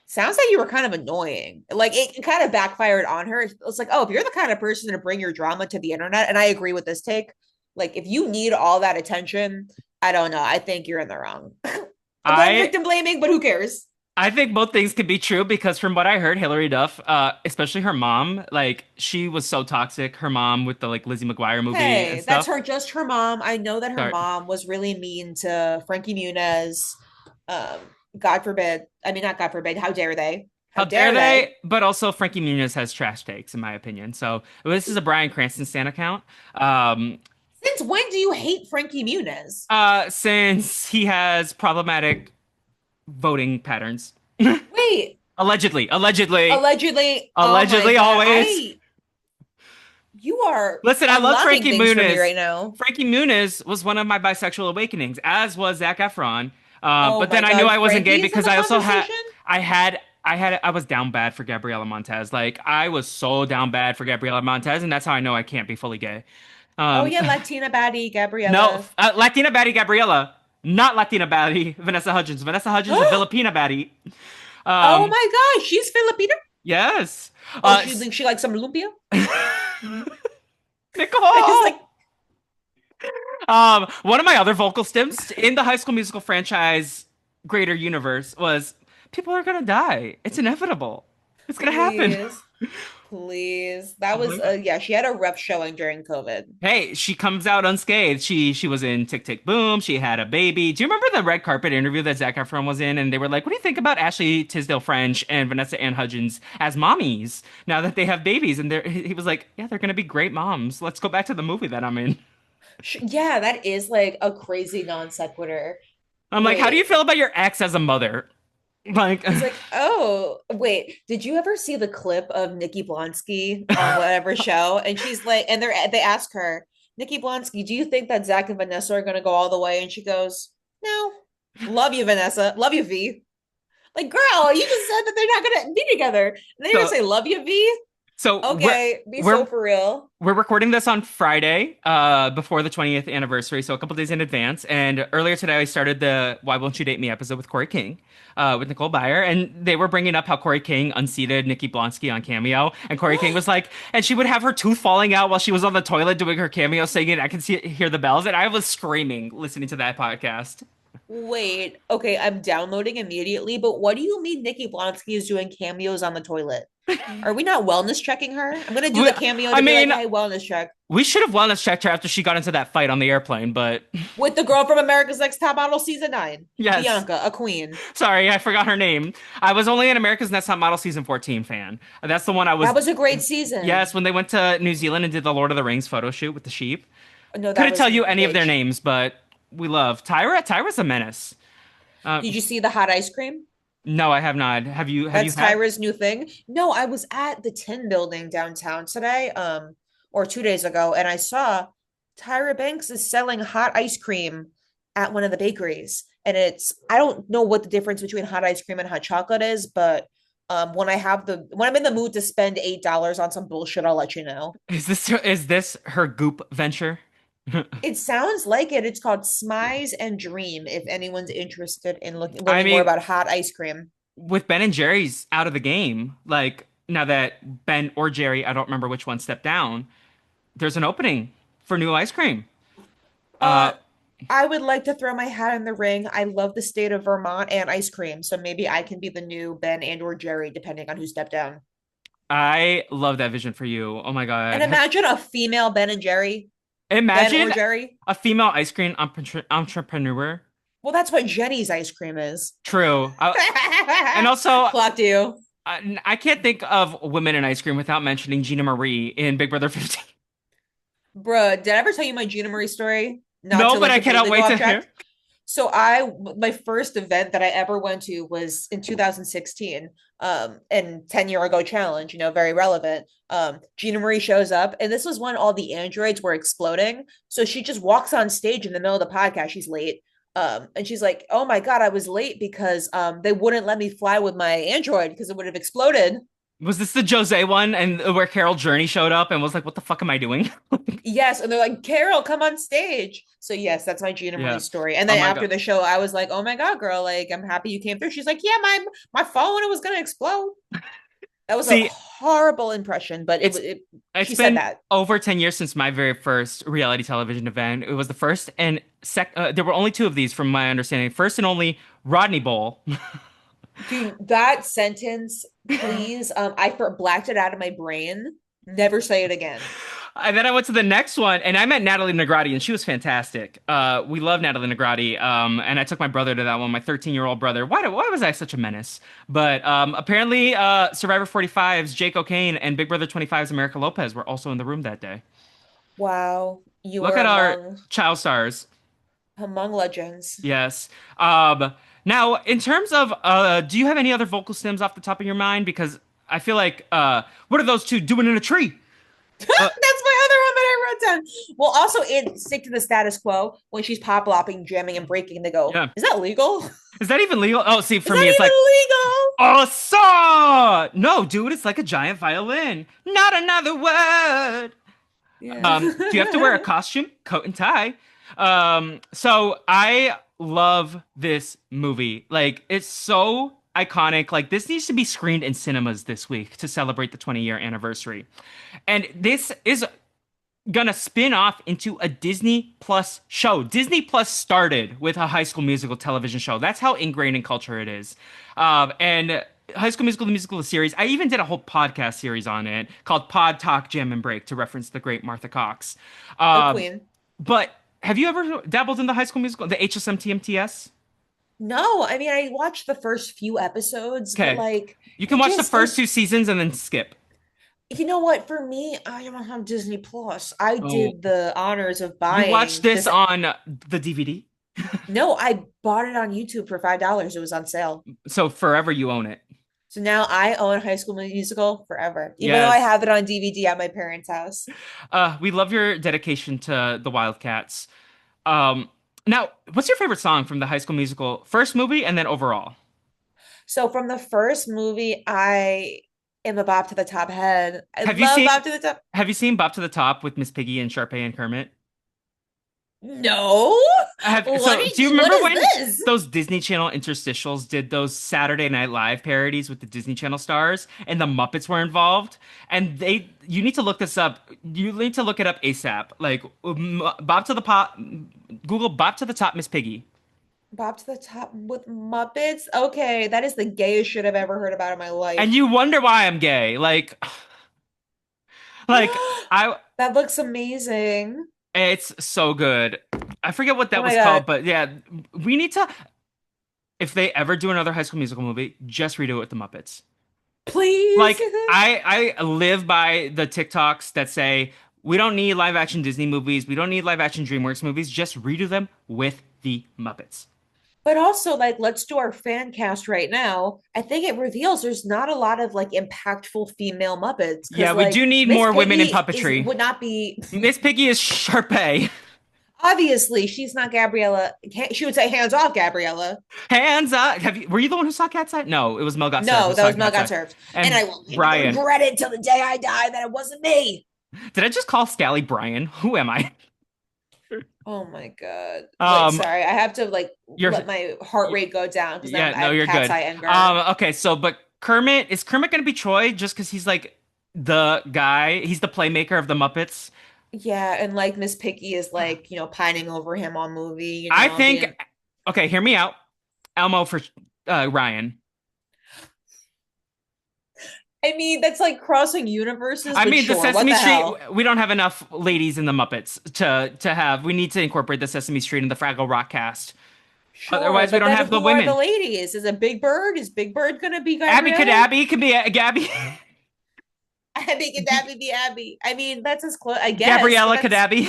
sounds like you were kind of annoying. Like it kind of backfired on her. It's like, oh, if you're the kind of person to bring your drama to the internet, and I agree with this take, like if you need all that attention, I don't know. I think you're in the wrong. Again, I victim blaming, but who cares? I think both things could be true because from what I heard, Hillary Duff, especially her mom, like she was so toxic. Her mom with the like Lizzie McGuire movie and Hey, that's stuff. her, just her mom. I know that her Sorry. mom was really mean to Frankie Muniz. Um, God forbid. I mean, not God forbid. How dare they? How How dare dare they? they? But also, Frankie Muniz has trash takes, in my opinion. So this is a Bryan Cranston stan account. Um, Since when do you hate Frankie Muniz? since he has problematic voting patterns, Wait, allegedly, allegedly, allegedly. Oh my allegedly, God. always. You are Listen, I love unlocking Frankie things for me Muniz. right now. Frankie Muniz was one of my bisexual awakenings, as was Zac Efron. Oh But my then I knew God. I wasn't gay Frankie's in because the I also conversation? I was down bad for Gabriela Montez. Like I was so down bad for Gabriela Montez, and that's how I know I can't be fully gay. Oh Um, yeah, Latina baddie, no, Gabriella. Latina baddie Gabriela, not Latina baddie Vanessa Hudgens. Vanessa Hudgens is a Oh Filipina baddie. my gosh, she's Filipino. Yes. Oh, Uh, she likes some lumpia. I just Nicole. like, One of my other vocal stints in the High School Musical franchise greater universe was people are gonna die. It's inevitable. It's gonna happen. please, please. That Oh was my God. yeah, she had a rough showing during COVID. Hey, she comes out unscathed. She was in Tick Tick Boom. She had a baby. Do you remember the red carpet interview that Zac Efron was in? And they were like, "What do you think about Ashley Tisdale French and Vanessa Ann Hudgens as mommies now that they have babies?" And he was like, "Yeah, they're gonna be great moms. Let's go back to the movie that I'm in." Yeah, that is like a crazy non sequitur. I'm like, "How do you Wait, feel about your ex as a mother?" Like, it's like, oh, wait, did you ever see the clip of Nikki Blonsky on whatever show? And she's like, and they ask her, Nikki Blonsky, do you think that Zach and Vanessa are gonna go all the way? And she goes, no. Love you, Vanessa. Love you, V. Like, girl, you just said that they're not gonna be together. And then you're gonna so say, love you, V? so Okay, be so we're for real. we're recording this on Friday, before the 20th anniversary, so a couple days in advance. And earlier today, I started the "Why Won't You Date Me" episode with Corey King, with Nicole Byer, and they were bringing up how Corey King unseated Nikki Blonsky on Cameo, and Corey King was like, and she would have her tooth falling out while she was on the toilet doing her cameo, singing "I Can Hear the Bells," and I was screaming listening to that podcast. Wait, okay, I'm downloading immediately, but what do you mean Nikki Blonsky is doing cameos on the toilet? Are we not wellness checking her? I'm gonna do We- the cameo I to be like, mean, hey, wellness check we should have wellness checked her after she got into that fight on the airplane, but with the girl from America's Next Top Model season 9, yes. Bianca, a queen. Sorry, I forgot her name. I was only an America's Next Top Model season 14 fan. That's the one I That was. was a great Yes, season. when they went to New Zealand and did the Lord of the Rings photo shoot with the sheep. No, that Couldn't was tell you any of their Midge. names, but we love Tyra. Tyra's a menace. Did you see the hot ice cream? No, I have not. Have you That's had? Tyra's new thing. No, I was at the Tin Building downtown today, or 2 days ago, and I saw Tyra Banks is selling hot ice cream at one of the bakeries. And I don't know what the difference between hot ice cream and hot chocolate is, but when I'm in the mood to spend $8 on some bullshit, I'll let you know. Is this her Goop venture? It sounds like it. It's called Smize and Dream, if anyone's interested in I learning more mean, about hot ice cream. with Ben and Jerry's out of the game, like now that Ben or Jerry, I don't remember which one stepped down, there's an opening for new ice cream. Uh, Uh, I would like to throw my hat in the ring. I love the state of Vermont and ice cream, so maybe I can be the new Ben and or Jerry, depending on who stepped down. I love that vision for you. Oh my And God. imagine a female Ben and Jerry, Ben Imagine or Jerry. a female ice cream entrepreneur. Well, that's what Jenny's ice cream is. True. And also, Clocked you. I can't think of women in ice cream without mentioning Gina Marie in Big Brother 15. Bruh, did I ever tell you my Gina Marie story? Not No, to but like I cannot completely go wait to off hear. track. So my first event that I ever went to was in 2016, and 10-year ago challenge, very relevant. Gina Marie shows up, and this was when all the androids were exploding. So she just walks on stage in the middle of the podcast. She's late. And she's like, "Oh my God, I was late because they wouldn't let me fly with my android because it would have exploded." Was this the Jose one and where Carol Journey showed up and was like, "What the fuck am I doing?" Yes, and they're like, "Carol, come on stage." So yes, that's my Gina Marie Yeah. story. And Oh then my after God. the show, I was like, "Oh my God, girl, like I'm happy you came through." She's like, "Yeah, my phone it was gonna explode." That was a See, horrible impression, but it's it's she said been that. over 10 years since my very first reality television event. It was the first and there were only two of these from my understanding. First and only Rodney Bowl. Dude, that sentence, please. Blacked it out of my brain. Never say it again. And then I went to the next one, and I met Natalie Negrotti, and she was fantastic. We love Natalie Negrotti, and I took my brother to that one, my 13-year-old brother. Why was I such a menace? But apparently, Survivor 45's Jake O'Kane and Big Brother 25's America Lopez were also in the room that day. Wow, you Look were at our among child stars. legends. Yes. Now, in terms of, do you have any other vocal stems off the top of your mind? Because I feel like, what are those two doing in a tree? That's Uh, my other one that I wrote down. Well, also in Stick to the Status Quo, when she's pop lopping, jamming, and breaking, they go, yeah. "Is that legal? Is that even legal? Oh, see, Is for me, it's like, that oh, saw! No, dude, it's like a giant violin. Not another word. even Do you have to wear a legal?" Yeah. costume, coat and tie? So I love this movie. Like, it's so iconic. Like, this needs to be screened in cinemas this week to celebrate the 20-year anniversary. And this is gonna spin off into a Disney Plus show. Disney Plus started with a High School Musical television show. That's how ingrained in culture it is. And High School Musical, the musical series. I even did a whole podcast series on it called Pod Talk Jam and Break to reference the great Martha Cox. Oh, Um, Queen. but have you ever dabbled in the High School Musical, the HSMTMTS? No, I mean I watched the first few episodes, but Okay, like you can watch the first it two seasons and then skip. you know what? For me, I don't have Disney Plus. I Oh, did the honors of you watched buying this this. on the DVD, No, I bought it on YouTube for $5. It was on sale. so forever you own it. So now I own High School Musical forever, even though I Yes. have it on DVD at my parents' house. We love your dedication to the Wildcats. Um, Now, what's your favorite song from the High School Musical first movie and then overall? So from the first movie, I am a Bop to the Top head. I Have you love seen Bop to the Top. Have you seen Bop to the Top with Miss Piggy and Sharpay and Kermit? No, Do you what remember is when this? those Disney Channel interstitials did those Saturday Night Live parodies with the Disney Channel stars and the Muppets were involved? And you need to look this up. You need to look it up ASAP. Like Bop to the Pop, Google Bop to the Top Miss Piggy. Bop to the Top with Muppets. Okay, that is the gayest shit I've ever heard about in my And life. you wonder why I'm gay. Like I That looks amazing. It's so good. I forget what Oh that my was God. called, but yeah, we need to. If they ever do another High School Musical movie, just redo it with the Muppets. Please. Like I live by the TikToks that say we don't need live action Disney movies, we don't need live action DreamWorks movies, just redo them with the Muppets. But also, like, let's do our fan cast right now. I think it reveals there's not a lot of like impactful female Muppets Yeah, because we like do need Miss more women in Piggy is puppetry. would not be Miss Piggy is Sharpay. obviously she's not Gabriella. She would say hands off, Gabriella. Hands up. Were you the one who saw Cat's Eye? No, it was Mel Got Served who No, that saw was Mel Cat's Got Eye. Served, and I And will live to Brian. regret it till the day I die that it wasn't me. Did I just call Scally Brian? Who am I? Oh my God. Wait, Um, sorry. I have to like you're let my heart rate go down because now yeah, I'm no, at you're cat's good. eye anger. Okay, so but Kermit, is Kermit gonna be Troy just because he's like the guy? He's the playmaker of the Muppets. Yeah, and like Miss Piggy is like, pining over him on movie, I think, being okay, hear me out. Elmo for Ryan. I mean, that's like crossing universes, I but mean, the sure, what Sesame the Street, hell? we don't have enough ladies in the Muppets to have. We need to incorporate the Sesame Street in the Fraggle Rock cast. Sure, Otherwise, we but don't then have the who are the women. ladies? Is it Big Bird? Is Big Bird gonna be Abby Gabriella? Cadabby can be Gabby. Abby could Abby be Abby. I mean, that's as close, I guess, but Gabriella Cadabby.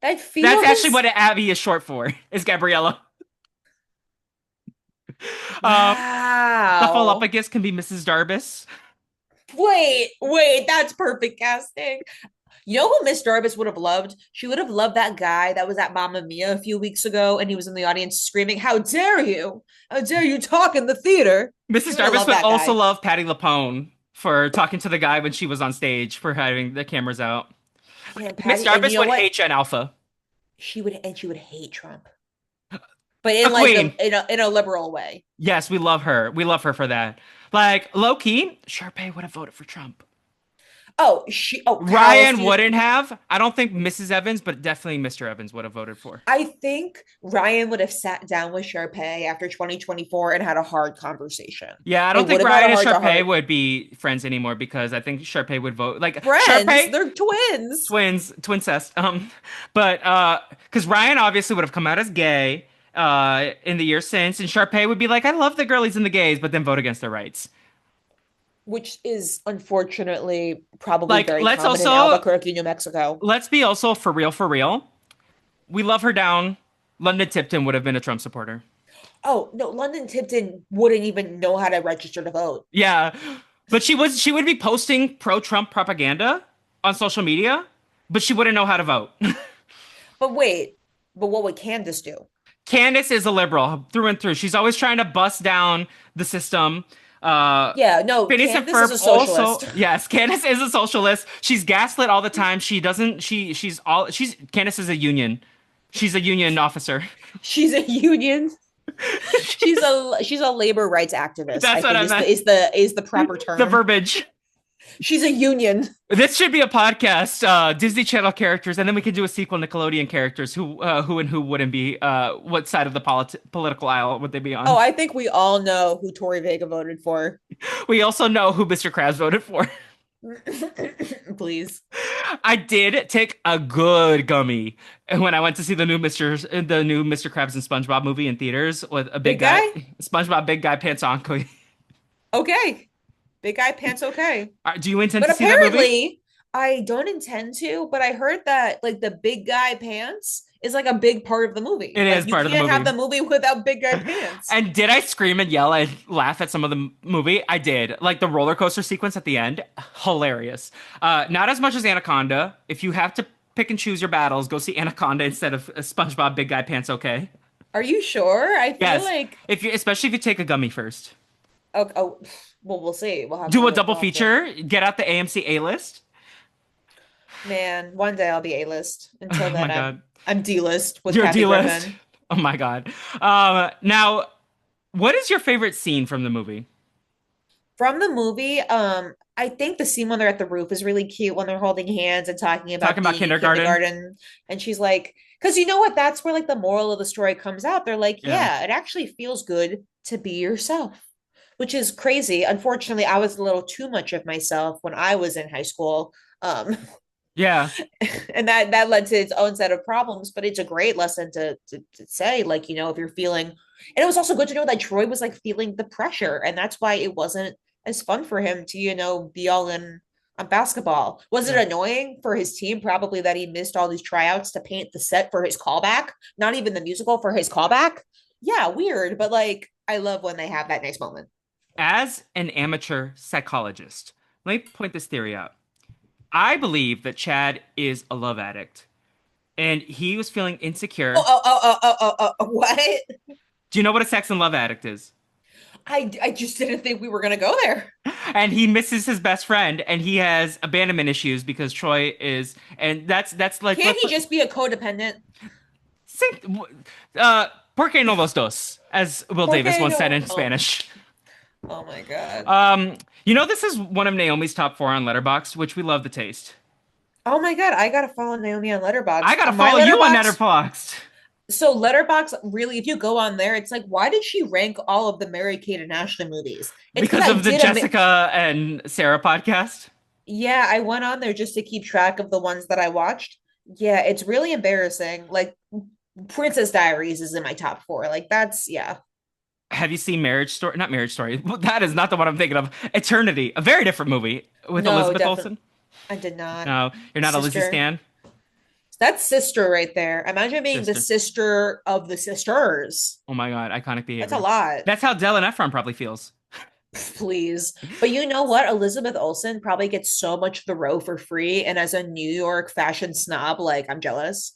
that That's actually feels what Abby is short for, is Gabriella. Um, wow. Snuffleupagus can be Mrs. Darbus. Wait, that's perfect casting. You know who Miss Jarvis would have loved? She would have loved that guy that was at Mamma Mia a few weeks ago, and he was in the audience screaming, "How dare you! How dare you talk in the theater!" She Mrs. would have Darbus loved would that also guy. love Patty LaPone for talking to the guy when she was on stage for having the cameras out. Yeah, and Miss Patty, and Darbus you know would what? hate Gen Alpha. She would hate Trump, but A in like queen. a liberal way. Yes, we love her. We love her for that. Like, low key, Sharpay would have voted for Trump. Carol, Ryan excuse wouldn't me. have. I don't think Mrs. Evans, but definitely Mr. Evans would have voted for. I think Ryan would have sat down with Sharpay after 2024 and had a hard conversation. Yeah, I They don't would think have had a Ryan and heart to Sharpay heart. would be friends anymore because I think Sharpay would vote like Friends, Sharpay they're twins. twincest. But because Ryan obviously would have come out as gay in the year since, and Sharpay would be like, I love the girlies and the gays, but then vote against their rights. Which is unfortunately probably Like, very common in Albuquerque, New Mexico. let's be also for real, for real. We love her down. London Tipton would have been a Trump supporter. Oh, no, London Tipton wouldn't even know how to register to vote. Yeah, but she would be posting pro-Trump propaganda on social media, but she wouldn't know how to vote. But wait, but what would Candace do? Candace is a liberal through and through. She's always trying to bust down the system. Uh, Yeah, no, Phineas and Candace is Ferb a also, socialist. yes, Candace is a socialist. She's gaslit all the time. She doesn't. Candace is a union. She's a union officer. She's a union. She's a labor rights activist, I That's what think I is the meant. proper The term. verbiage. She's a union. This should be a podcast. Disney Channel characters, and then we can do a sequel. Nickelodeon characters. Who and who wouldn't be? What side of the political aisle would they be Oh, on? I think we all know who Tori Vega voted for. We also know who Mr. Krabs voted for. Please. I did take a good gummy when I went to see the new Mr. Krabs and SpongeBob movie in theaters with a big Big guy, guy? SpongeBob big guy pants on. Okay. Big guy pants okay. Do you intend But to see that movie? apparently, I don't intend to, but I heard that like the big guy pants is like a big part of the movie. It Like is you part of the can't have movie. the movie without big guy pants. And did I scream and yell and laugh at some of the movie? I did. Like the roller coaster sequence at the end, hilarious. Not as much as Anaconda. If you have to pick and choose your battles, go see Anaconda instead of SpongeBob Big Guy Pants. Okay. Are you sure? I feel Yes. like If you, especially if you take a gummy first, oh, well, we'll see. do a double We'll have to. feature. Get out the AMC A list. Man, one day I'll be A-list. Until Oh my then, I'm god, I'm D-list with your Kathy D list. Griffin. Oh my god. Now, what is your favorite scene from the movie? From the movie, I think the scene when they're at the roof is really cute when they're holding hands and talking Talking about about being in kindergarten. kindergarten. And she's like, because you know what? That's where like the moral of the story comes out. They're like, Yeah. yeah, it actually feels good to be yourself, which is crazy. Unfortunately, I was a little too much of myself when I was in high school. Yeah. And that led to its own set of problems, but it's a great lesson to say, like, if you're feeling, and it was also good to know that Troy was like feeling the pressure, and that's why it wasn't as fun for him to, be all in on basketball. Was it Yeah. annoying for his team? Probably that he missed all these tryouts to paint the set for his callback, not even the musical for his callback. Yeah, weird, but like I love when they have that nice moment. As an amateur psychologist, let me point this theory out. I believe that Chad is a love addict and he was feeling Oh, insecure. oh, oh, oh, oh, what? Do you know what a sex and love addict is? I just didn't think we were gonna go there. And he misses his best friend and he has abandonment issues because Troy is, and that's like, Can't let's he just be a codependent? sing, uh, porque no los dos, as Will Davis Porque once said no. in Spanish. Oh my God. This is one of Naomi's top four on Letterboxd, which we love the taste. Oh my God, I gotta follow Naomi on I Letterbox. gotta My follow you on Letterbox. Letterboxd So Letterbox, really, if you go on there, it's like, why did she rank all of the Mary Kate and Ashley movies? It's because because I of the did a Jessica and Sarah podcast. yeah, I went on there just to keep track of the ones that I watched. Yeah, it's really embarrassing. Like Princess Diaries is in my top four. Like that's yeah. Have you seen Marriage Story? Not Marriage Story. That is not the one I'm thinking of. Eternity, a very different movie with No, Elizabeth definitely Olsen. I did not. No, you're not a Lizzie Sister. Stan. That's sister right there. Imagine being the Sister. sister of the sisters. Oh my god, iconic That's a behavior. lot. That's how Dylan Efron probably feels. Please. But you know what? Elizabeth Olsen probably gets so much the row for free. And as a New York fashion snob, like I'm jealous.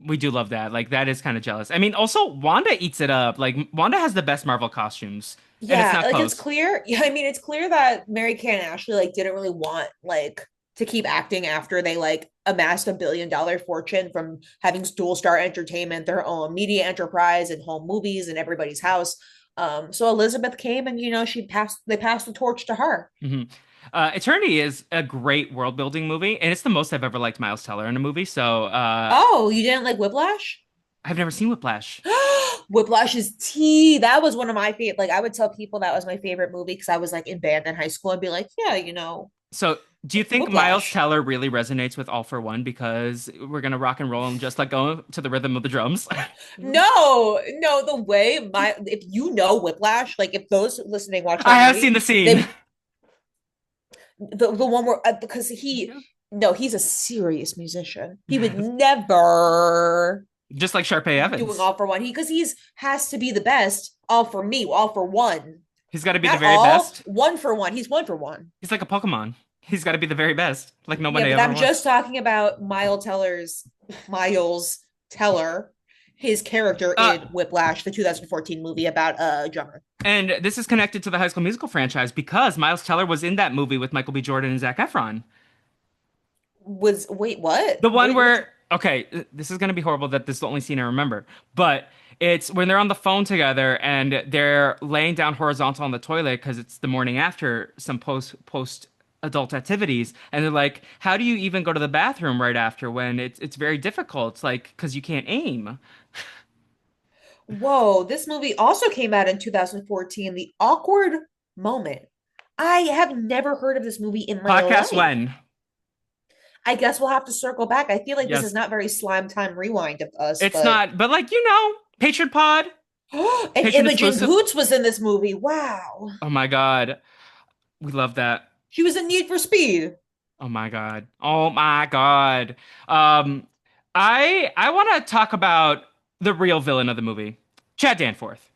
We do love that. Like that is kind of jealous. I mean, also Wanda eats it up. Like Wanda has the best Marvel costumes, and it's Yeah, not like it's close. clear. Yeah, I mean, it's clear that Mary Kay and Ashley like didn't really want like to keep acting after they like amassed $1 billion fortune from having Dual Star Entertainment, their own media enterprise and home movies in everybody's house. So Elizabeth came and they passed the torch to her. hmm Eternity is a great world building movie, and it's the most I've ever liked Miles Teller in a movie. So Oh, you didn't like Whiplash? I've never seen Whiplash. Whiplash is tea. That was one of my favorite. Like I would tell people that was my favorite movie because I was like in band in high school and be like, yeah, So do you think Miles Whiplash. Teller really resonates with All for One because we're gonna rock and roll and just like go to the rhythm of the drums? No, no, the way my if you know Whiplash, like if those listening watch I that have movie, seen the scene. they the one where because he no, he's a serious musician. He would never Just like Sharpay be doing Evans. all for one. He because he's has to be the best, all for me, all for one. He's got to be the Not very all, best. one for one. He's one for one. He's like a Pokemon. He's got to be the very best, like Yeah, nobody but ever I'm was. just talking about Miles Teller, his character Uh, in Whiplash, the 2014 movie about a drummer. and this is connected to the High School Musical franchise because Miles Teller was in that movie with Michael B. Jordan and Zac Efron. Was wait, what? The one Wait, which where, okay, this is going to be horrible that this is the only scene I remember, but it's when they're on the phone together and they're laying down horizontal on the toilet because it's the morning after some post adult activities, and they're like, "How do you even go to the bathroom right after when it's very difficult? It's like because you can't aim." whoa, this movie also came out in 2014, The Awkward Moment. I have never heard of this movie in my Podcast life. when? I guess we'll have to circle back. I feel like this is Yes, not very slime time rewind of us, it's but not, but like Patron Pod, and Patron Imogen exclusive. Poots was in this movie. Wow. Oh my God, we love that. She was in Need for Speed. Oh my God. Oh my God. Um, I want to talk about the real villain of the movie, Chad Danforth.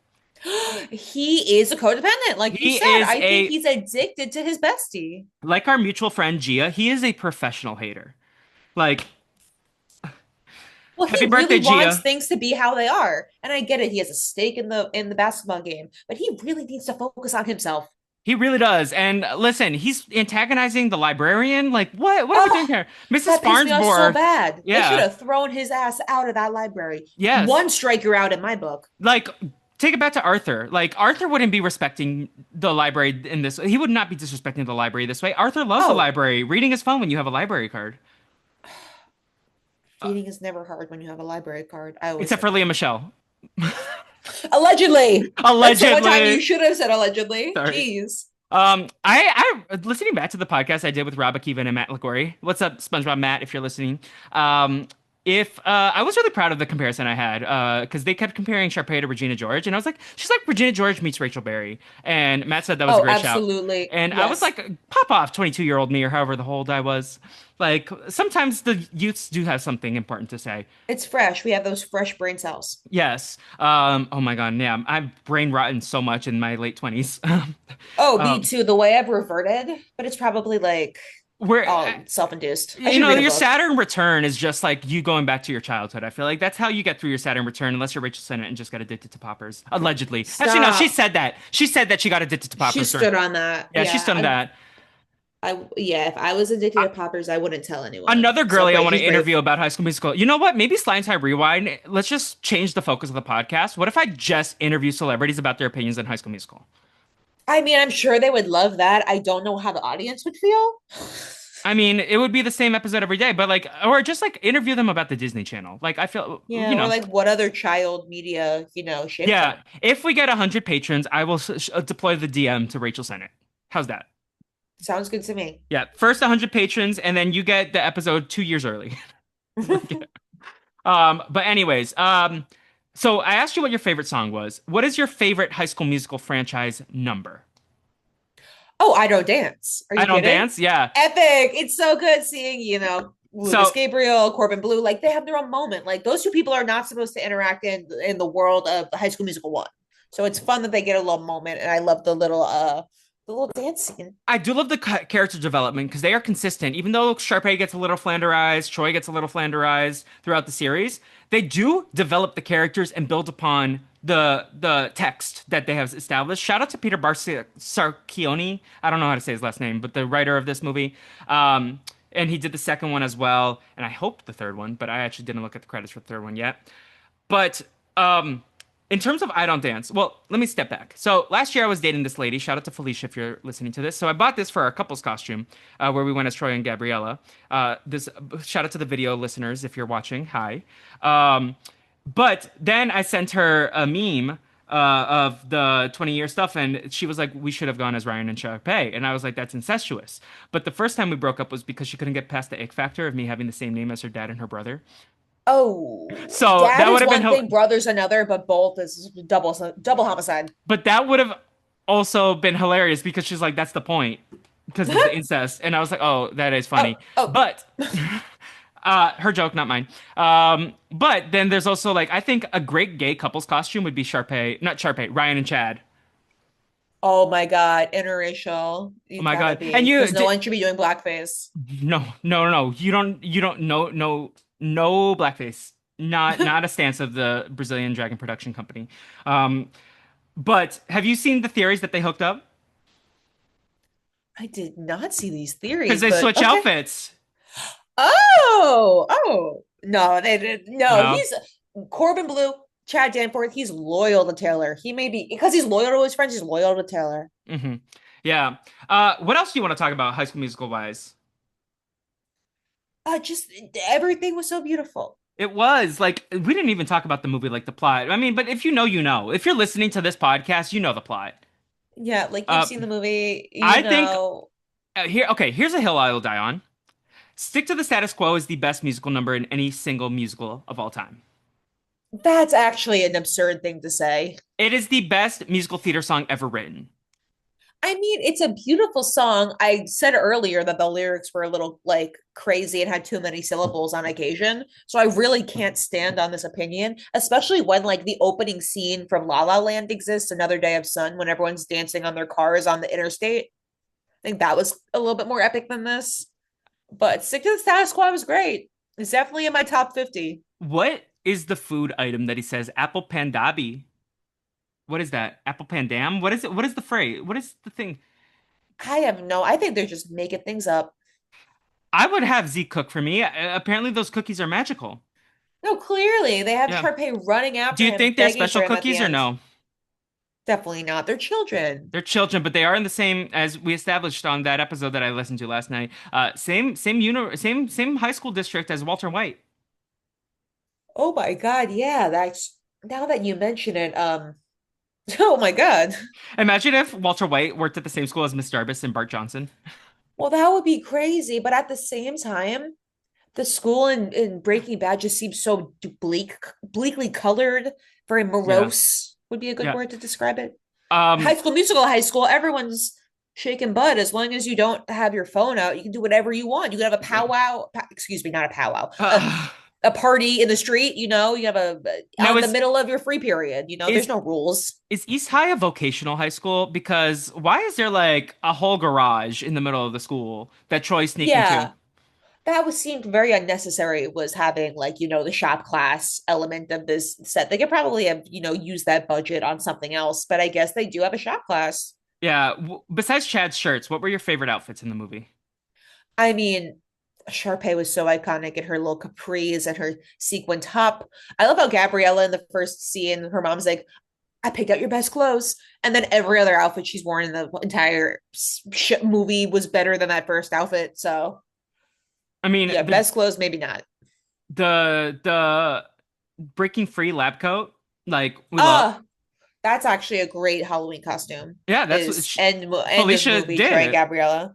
He is a codependent, like you He said. is I think a he's addicted to his bestie. like our mutual friend Gia. He is a professional hater. Like, Well, he happy really birthday, wants Gia. things to be how they are. And I get it. He has a stake in the basketball game, but he really needs to focus on himself. He really does. And listen, he's antagonizing the librarian. Like, what are we doing Oh, here, Mrs. that pissed me off so Farnsworth? bad. They should Yeah. have thrown his ass out of that library. Yes. One strike, you're out in my book. Like, take it back to Arthur. Like, Arthur wouldn't be respecting the library in this. He would not be disrespecting the library this way. Arthur loves the Oh, library. Reading is fun when you have a library card. Uh, feeding is never hard when you have a library card. I always except say for Leah that. Michelle. Allegedly. That's the one time you Allegedly. should have said allegedly. Sorry. Jeez. I listening back to the podcast I did with Rob Akiva and Matt Liguori. What's up, SpongeBob Matt, if you're listening. if I was really proud of the comparison I had because they kept comparing Sharpay to Regina George, and I was like, she's like Regina George meets Rachel Berry, and Matt said that was a Oh, great shout, absolutely. and I was Yes. like, pop off, 22-year-old me or however the old I was. Like sometimes the youths do have something important to say. It's fresh. We have those fresh brain cells. Yes. Oh my God. Yeah, I'm brain rotten so much in my late 20s. Oh, me Um, too. The way I've reverted, but it's probably like where all self-induced. I you should know read a your book. Saturn return is just like you going back to your childhood. I feel like that's how you get through your Saturn return, unless you're Rachel Sennett and just got addicted to poppers. Allegedly. Actually, no, she Stop. said that. She said that she got addicted to She poppers during. stood on that. Yeah, she's Yeah. done that. Yeah, if I was addicted Uh, to poppers, I wouldn't tell anyone. Another So girlie I brave. want to He's brave. interview about High School Musical. You know what? Maybe Slime Time Rewind. Let's just change the focus of the podcast. What if I just interview celebrities about their opinions on High School Musical? I mean, I'm sure they would love that. I don't know how the audience would feel. I mean, it would be the same episode every day, but like, or just like interview them about the Disney Channel. Like, I feel, Yeah, or like what other child media, shaped yeah. them. If we get 100 patrons, I will deploy the DM to Rachel Sennett. How's that? Sounds good to me. Yeah, first 100 patrons, and then you get the episode 2 years early. But anyways, so I asked you what your favorite song was. What is your favorite High School Musical franchise number? Oh, I Don't Dance. Are I you Don't kidding? Dance. Yeah. Epic. It's so good seeing, Lucas So Gabriel, Corbin Blue, like they have their own moment. Like those two people are not supposed to interact in the world of High School Musical 1. So it's fun that they get a little moment and I love the little dance scene. I do love the character development because they are consistent. Even though Sharpay gets a little flanderized, Troy gets a little flanderized throughout the series, they do develop the characters and build upon the text that they have established. Shout out to Peter Sarchioni. I don't know how to say his last name, but the writer of this movie. And he did the second one as well, and I hoped the third one, but I actually didn't look at the credits for the third one yet. But in terms of I Don't Dance, well, let me step back. So last year I was dating this lady. Shout out to Felicia if you're listening to this. So I bought this for our couple's costume, where we went as Troy and Gabriella. This shout out to the video listeners if you're watching. Hi. But then I sent her a meme of the 20-year stuff, and she was like, "We should have gone as Ryan and Sharpay," and I was like, "That's incestuous." But the first time we broke up was because she couldn't get past the ick factor of me having the same name as her dad and her brother. Oh, So dad that would is have been one thing, brother's another, but both is double homicide. But that would have also been hilarious because she's like, that's the point because of the incest. And I was like, oh, that is Oh, funny. oh, But her joke, not mine. But then there's also like, I think a great gay couples costume would be Sharpay, not Sharpay, Ryan and Chad. oh my God, interracial. Oh You my gotta God. And be, you because no did, one should be doing blackface. no. You don't, no blackface. Not a stance of the Brazilian Dragon Production Company. Um, but have you seen the theories that they hooked up? I did not see these Because theories, they but switch okay. outfits. Oh. No, they did. No, No. he's Corbin Blue, Chad Danforth. He's loyal to Taylor. He may be because he's loyal to his friends. He's loyal to Taylor. Hmm. Yeah. What else do you want to talk about High School Musical wise? Just everything was so beautiful. It was like we didn't even talk about the movie, like the plot. I mean, but if you know, you know. If you're listening to this podcast, you know the plot. Yeah, like you've Uh, seen the movie, I think here. Okay, here's a hill I will die on. Stick to the Status Quo is the best musical number in any single musical of all time. that's actually an absurd thing to say. It is the best musical theater song ever written. I mean, it's a beautiful song. I said earlier that the lyrics were a little like crazy and had too many syllables on occasion. So I really can't stand on this opinion, especially when like the opening scene from La La Land exists, Another Day of Sun, when everyone's dancing on their cars on the interstate. I think that was a little bit more epic than this. But Stick to the Status Quo was great. It's definitely in my top 50. What is the food item that he says? Apple pandabi. What is that? Apple pandam? What is it? What is the phrase? What is the thing? I think they're just making things up. I would have Zeke cook for me. Apparently, those cookies are magical. No, clearly they have Yeah. Sharpay running Do after you him, think they're begging for special him at the cookies or end. no? Definitely not. They're children. They're children, but they are in the same as we established on that episode that I listened to last night. Same high school district as Walter White. Oh my God, yeah, that's now that you mention it, oh my God. Imagine if Walter White worked at the same school as Miss Darbus and Bart Johnson. Well, that would be crazy, but at the same time, the school in Breaking Bad just seems so bleakly colored, very Yeah. morose would be a good Yeah. word to describe it. Um, High School, everyone's shaking butt as long as you don't have your phone out. You can do whatever you want. You can have a powwow, excuse me, not a powwow, uh, a party in the street. You have a now on the middle of your free period. There's is no rules. is East High a vocational high school? Because why is there like a whole garage in the middle of the school that Troy sneak into? Yeah, that was seemed very unnecessary. Was having like the shop class element of this set. They could probably have used that budget on something else, but I guess they do have a shop class. Yeah. Besides Chad's shirts, what were your favorite outfits in the movie? I mean, Sharpay was so iconic in her little capris and her sequin top. I love how Gabriella in the first scene, her mom's like, I picked out your best clothes. And then every other outfit she's worn in the entire movie was better than that first outfit. So, I mean, yeah, best clothes, maybe not. the breaking free lab coat, like we love. Ah, that's actually a great Halloween costume. Yeah, that's what Is end of Felicia movie did Troy and it. Gabriella.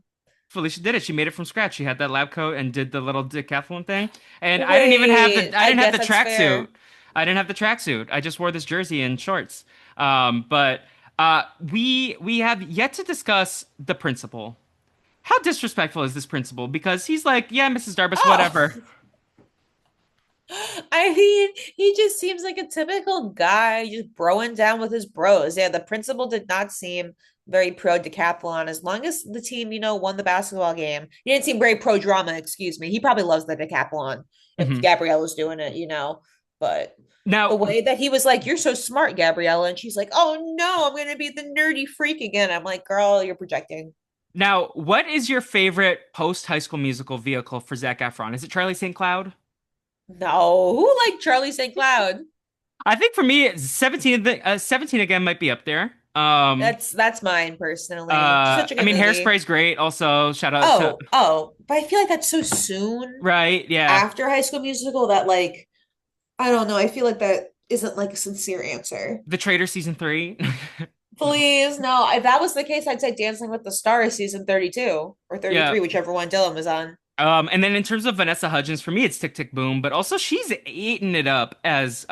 Felicia did it. She made it from scratch. She had that lab coat and did the little decathlon thing. And Wait, I I didn't have guess the that's tracksuit. fair. I didn't have the tracksuit. I just wore this jersey and shorts. But we have yet to discuss the principal. How disrespectful is this principal? Because he's like, yeah, Mrs. Darbus, Oh, whatever. I mean, he just seems like a typical guy, just broing down with his bros. Yeah, the principal did not seem very pro decathlon as long as the team, won the basketball game. He didn't seem very pro drama, excuse me. He probably loves the decathlon if Mhm. Gabriella's doing it. But the Now, way that he was like, "You're so smart, Gabriella," and she's like, "Oh no, I'm gonna be the nerdy freak again." I'm like, "Girl, you're projecting." now, what is your favorite post High School Musical vehicle for Zac Efron? Is it Charlie St. Cloud? No, who like Charlie St. Cloud? I think for me, 17, 17 again might be up there. That's mine personally. She's such a I good mean, movie. Hairspray's great. Also, shout out to Oh, but I feel like that's so soon right, yeah, after High School Musical that like I don't know. I feel like that isn't like a sincere answer. The Traitor season 3. Please, no. If that was the case, I'd say Dancing with the Stars season 32 or Yeah. 33, whichever one Dylan was on. And then in terms of Vanessa Hudgens, for me, it's Tick Tick Boom, but also she's eating it up as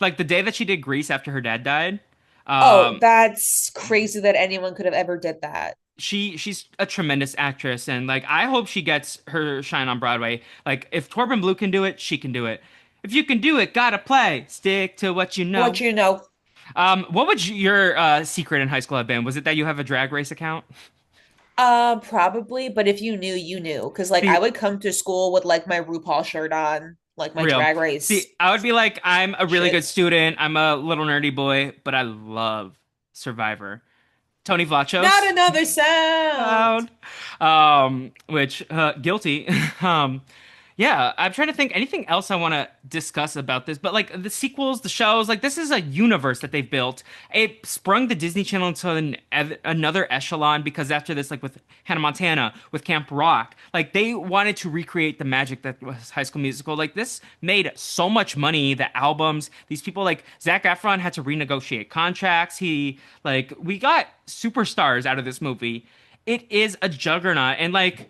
like the day that she did Grease after her dad died. Oh, Um, that's crazy that anyone could have ever did that. she's a tremendous actress, and like I hope she gets her shine on Broadway. Like if Torben Blue can do it, she can do it. If you can do it, gotta play. Stick to what you What know. you know, What would your secret in high school have been? Was it that you have a drag race account? probably, but if you knew, you knew. Because like I See, would come to school with like my RuPaul shirt on, like my real. drag See, race I would be like, I'm a really good shit. student. I'm a little nerdy boy, but I love Survivor. Tony Not Vlachos. another sound. Loud. Which guilty. um, yeah, I'm trying to think anything else I want to discuss about this, but like the sequels, the shows, like this is a universe that they've built. It sprung the Disney Channel into another echelon because after this, like with Hannah Montana, with Camp Rock, like they wanted to recreate the magic that was High School Musical. Like this made so much money. The albums, these people like Zac Efron had to renegotiate contracts. We got superstars out of this movie. It is a juggernaut, and like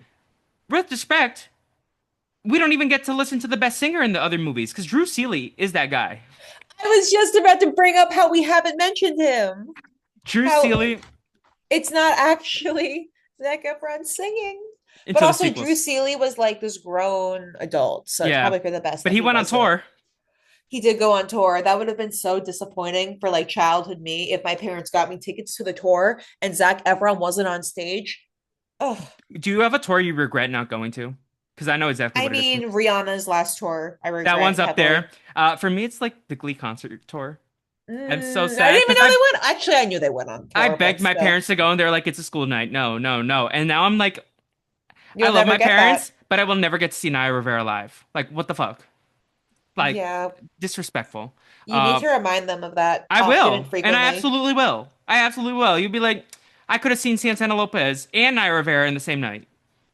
with respect we don't even get to listen to the best singer in the other movies because Drew Seeley is that guy. I was just about to bring up how we haven't mentioned him. Drew How Seeley it's not actually Zac Efron singing. But into the also Drew sequels. Seeley was like this grown adult, so it's Yeah. probably for the best But that he he went on wasn't. tour. He did go on tour. That would have been so disappointing for like childhood me if my parents got me tickets to the tour and Zac Efron wasn't on stage. Oh, Do you have a tour you regret not going to? Because I know exactly I what it is. mean Rihanna's last tour, I That one's regret up there. heavily. For me, it's like the Glee concert tour. I'm so I sad didn't even because know they went. Actually, I knew they went on I tour, begged but my still, parents to go and they're like, it's a school night. No, no, no. And now I'm like, I you'll love never my get that. parents, but I will never get to see Naya Rivera live. Like, what the fuck? Like, Yeah, disrespectful. you need Um, to remind them of that I often and will, and I frequently. absolutely will. I absolutely will. You'd be like, I could have seen Santana Lopez and Naya Rivera in the same night.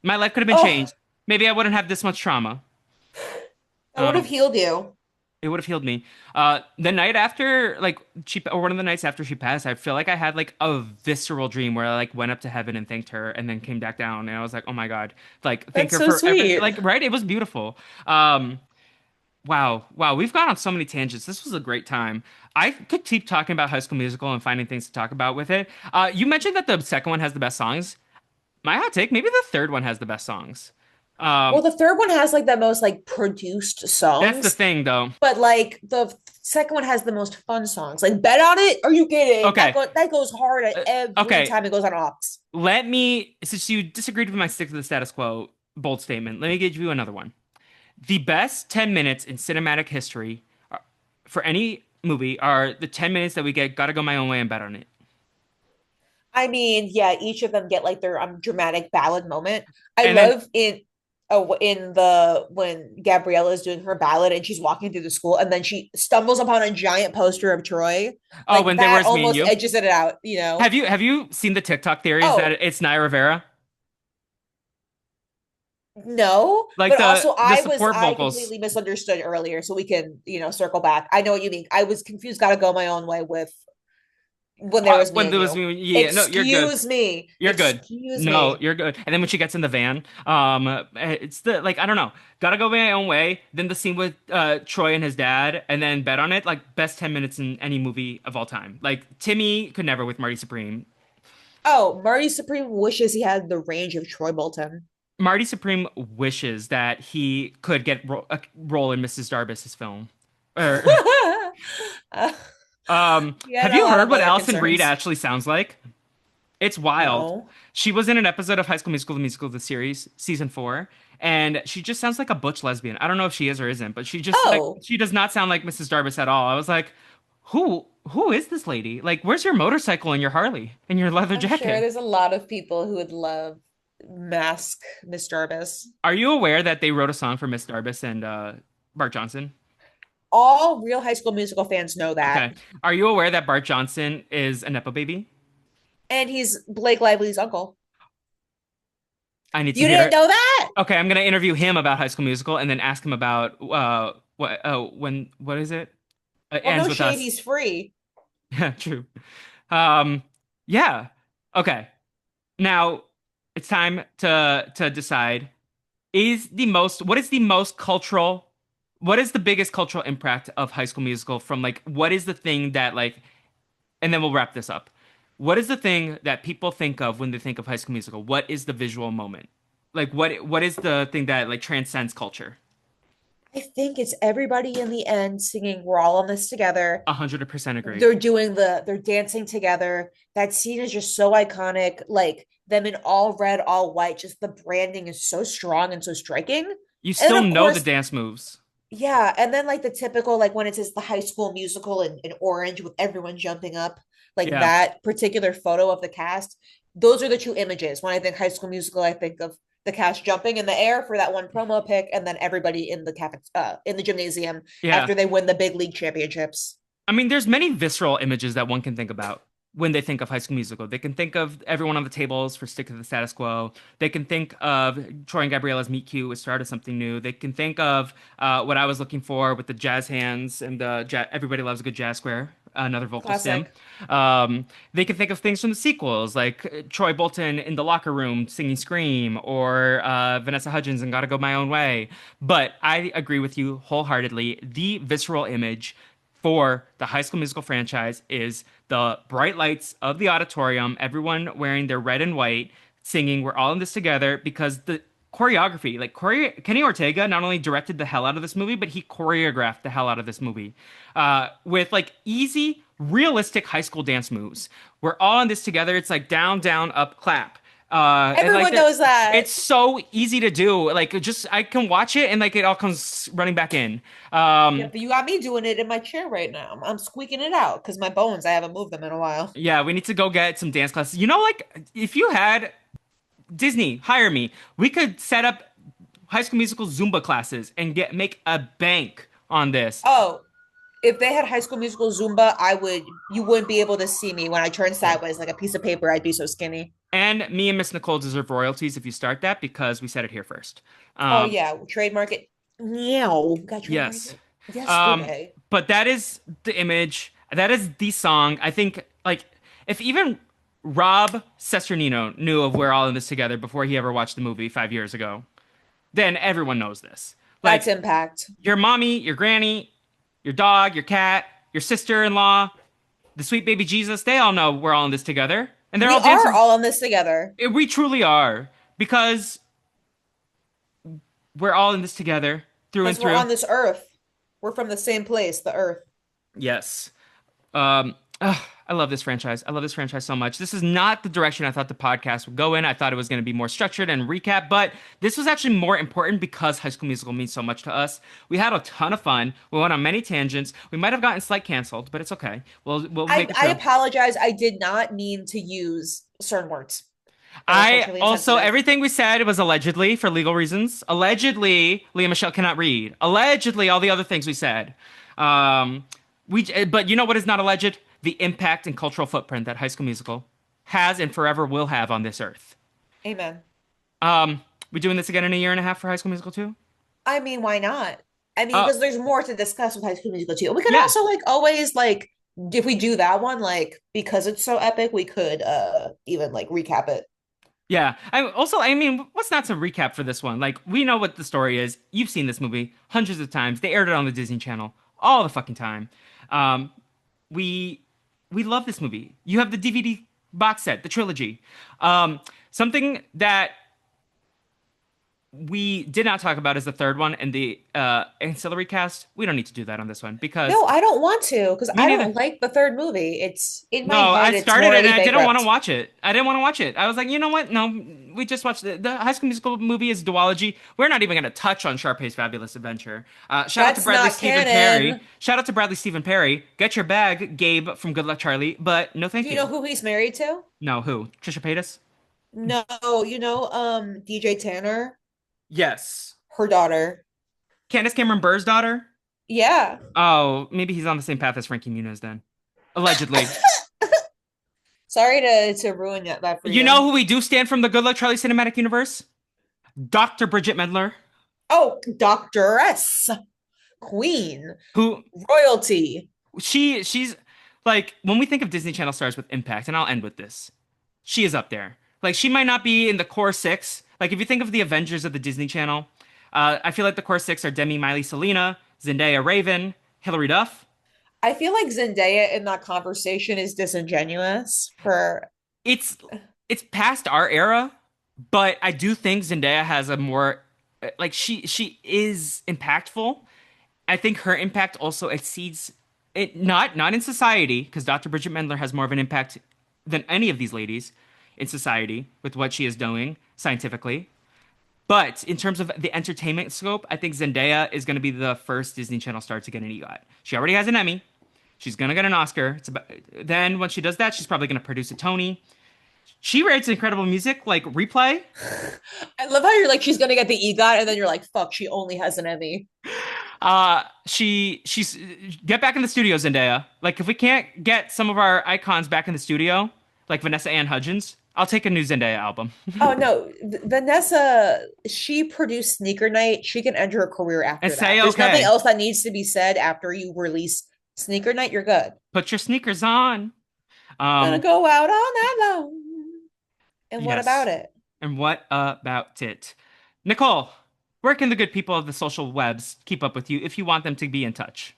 My life could have been Oh, changed. Maybe I wouldn't have this much trauma. that would have Um, healed you. It would have healed me. The night after, like she, or one of the nights after she passed, I feel like I had like a visceral dream where I like went up to heaven and thanked her, and then came back down, and I was like, oh my God, like thank That's her so for everything. sweet. Like, right? It was beautiful. Um, wow, wow, we've gone on so many tangents. This was a great time. I could keep talking about High School Musical and finding things to talk about with it. You mentioned that the second one has the best songs. My hot take, maybe the third one has the best songs. Well, Um, the third one has like the most like produced that's the songs, thing, though. but like the second one has the most fun songs. Like Bet on It? Are you kidding? Okay, That goes hard uh, every okay. time it goes on aux. Let me, since you disagreed with my stick to the status quo bold statement, let me give you another one. The best 10 minutes in cinematic history for any movie are the 10 minutes that we get Gotta Go My Own Way and Bet on It. I mean, yeah, each of them get like their dramatic ballad moment. I And then, love in the when Gabriella is doing her ballad and she's walking through the school and then she stumbles upon a giant poster of Troy. oh, Like when there that was me and almost you. edges it out, you know? Have you seen the TikTok theories that Oh, it's Naya Rivera? no, Like but also the I support I vocals. completely misunderstood earlier, so we can, circle back. I know what you mean. I was confused, gotta go my own way with when there was me When and there was you. me, yeah, no, you're good. Excuse me. You're good. Excuse No, me. you're good. And then when she gets in the van, it's the like I don't know, gotta go my own way. Then the scene with Troy and his dad, and then bet on it. Like best 10 minutes in any movie of all time. Like Timmy could never with Marty Supreme. Oh, Marty Supreme wishes he had the range of Troy Bolton. Marty Supreme wishes that he could get a role in Mrs. Darbus's film. Or, Uh, he had have a you lot heard of what other Allison Reed concerns. actually sounds like? It's wild. No. She was in an episode of High School Musical, the musical, the series, season four, and she just sounds like a butch lesbian. I don't know if she is or isn't, but she just like Oh, she does not sound like Mrs. Darbus at all. I was like, who is this lady? Like, where's your motorcycle and your Harley and your leather I'm sure jacket? there's a lot of people who would love Mask Miss Jarvis. Are you aware that they wrote a song for Miss Darbus and Bart Johnson? All real High School Musical fans know that. Okay. Are you aware that Bart Johnson is a nepo baby? And he's Blake Lively's uncle. I need to You hear didn't it. know that? Okay, I'm gonna interview him about High School Musical and then ask him about what is it? It Well, ends no with shade, us. he's free. Yeah, true. Um, yeah. Okay. Now it's time to decide what is the most cultural what is the biggest cultural impact of High School Musical from like what is the thing that like and then we'll wrap this up. What is the thing that people think of when they think of High School Musical? What is the visual moment? Like what is the thing that like transcends culture? I think it's everybody in the end singing "We're all on this together." 100% agree. They're dancing together. That scene is just so iconic. Like them in all red, all white. Just the branding is so strong and so striking. You And then still of know the course, dance moves. yeah, and then like the typical like when it says the High School Musical in orange with everyone jumping up, like Yeah. that particular photo of the cast. Those are the two images. When I think High School Musical, I think of the cast jumping in the air for that one promo pic, and then everybody in the in the gymnasium Yeah. after they win the big league championships. I mean, there's many visceral images that one can think about when they think of High School Musical. They can think of everyone on the tables for Stick to the Status Quo. They can think of Troy and Gabriella's meet cute with Start of Something New. They can think of what I was looking for with the jazz hands and the Everybody Loves a Good Jazz Square, another vocal stim. Classic. They can think of things from the sequels, like Troy Bolton in the locker room singing Scream, or Vanessa Hudgens in Gotta Go My Own Way. But I agree with you wholeheartedly. The visceral image for the High School Musical franchise is the bright lights of the auditorium, everyone wearing their red and white, singing "We're all in this together" because the choreography, like Kenny Ortega not only directed the hell out of this movie, but he choreographed the hell out of this movie with like easy, realistic high school dance moves. We're all in this together. It's like down, down, up, clap. And like Everyone knows that. it's so easy to do. Like just I can watch it and like it all comes running back in. Yep, you got me doing it in my chair right now. I'm squeaking it out because my bones, I haven't moved them in a while. Yeah, we need to go get some dance classes. You know, like if you had Disney hire me, we could set up High School Musical Zumba classes and get make a bank on this. Oh, if they had High School Musical Zumba, you wouldn't be able to see me when I turn Yeah. sideways like a piece of paper. I'd be so skinny. And me and Miss Nicole deserve royalties if you start that because we said it here first. Oh Um, yeah, trademark it. Meow. Got trademark yes. it. Yes, do they? But that is the image. That is the song. I think, like, if even Rob Cesternino knew of We're All in This Together before he ever watched the movie 5 years ago, then everyone knows this. That's Like, impact. your mommy, your granny, your dog, your cat, your sister-in-law, the sweet baby Jesus, they all know we're all in this together. And they're We all are dancing. all in this together We truly are. Because we're all in this together through and because we're through. on this earth. We're from the same place, the earth. Yes. I love this franchise. I love this franchise so much. This is not the direction I thought the podcast would go in. I thought it was going to be more structured and recap, but this was actually more important because High School Musical means so much to us. We had a ton of fun. We went on many tangents. We might have gotten slight canceled, but it's okay. We'll make it I through. apologize. I did not mean to use certain words that were I culturally also insensitive. everything we said was allegedly for legal reasons. Allegedly, Leah Michelle cannot read. Allegedly, all the other things we said. Um, but you know what is not alleged? The impact and cultural footprint that High School Musical has and forever will have on this earth. Amen. We doing this again in a year and a half for High School Musical 2? I mean, why not? I mean, Uh, because there's more to discuss with High School Musical too. We could yeah, also like always like if we do that one, like because it's so epic, we could even like recap it. yeah. I mean, what's not to recap for this one? Like, we know what the story is. You've seen this movie hundreds of times. They aired it on the Disney Channel all the fucking time. Um, we we love this movie. You have the DVD box set, the trilogy. Something that we did not talk about is the third one and the ancillary cast. We don't need to do that on this one because No, I don't want to because me I neither. don't like the third movie. It's in my No, I head, it's started it and morally I didn't want to bankrupt. watch it. I didn't want to watch it. I was like, you know what? No, we just watched the High School Musical movie is duology. We're not even going to touch on Sharpay's Fabulous Adventure. Shout out to That's Bradley not Stephen Perry. canon. Shout out to Bradley Stephen Perry. Get your bag, Gabe from Good Luck Charlie. But no, Do thank you know you. who he's married to? No, who? Trisha Paytas? No, DJ Tanner, Yes. her daughter. Candace Cameron Burr's daughter? Yeah. Oh, maybe he's on the same path as Frankie Muniz then. Allegedly. Sorry to ruin that for You know you. who we do stand from the Good Luck Charlie cinematic universe? Dr. Bridget Mendler, Oh, Doctoress, Queen, who royalty. she's like when we think of Disney Channel stars with impact, and I'll end with this. She is up there. Like she might not be in the core six. Like if you think of the Avengers of the Disney Channel, I feel like the core six are Demi, Miley, Selena, Zendaya, Raven, Hilary Duff. I feel like Zendaya in that conversation is disingenuous for It's it's past our era, but I do think Zendaya has a more like she is impactful. I think her impact also exceeds it not in society because Dr. Bridget Mendler has more of an impact than any of these ladies in society with what she is doing scientifically. But in terms of the entertainment scope, I think Zendaya is going to be the first Disney Channel star to get an EGOT. She already has an Emmy. She's going to get an Oscar. Then when she does that, she's probably going to produce a Tony. She writes incredible music like Replay. I love how you're like she's gonna get the EGOT and then you're like fuck she only has an Emmy. She's get back in the studio, Zendaya. Like if we can't get some of our icons back in the studio, like Vanessa Ann Hudgens, I'll take a new Zendaya album. Oh no, Vanessa, she produced Sneaker Night. She can end her career And after that. say There's nothing okay. else that needs to be said after you release Sneaker Night. You're good. Put your sneakers on. Gonna Um, go out all night long. And what about yes. it? And what about it? Nicole, where can the good people of the social webs keep up with you if you want them to be in touch?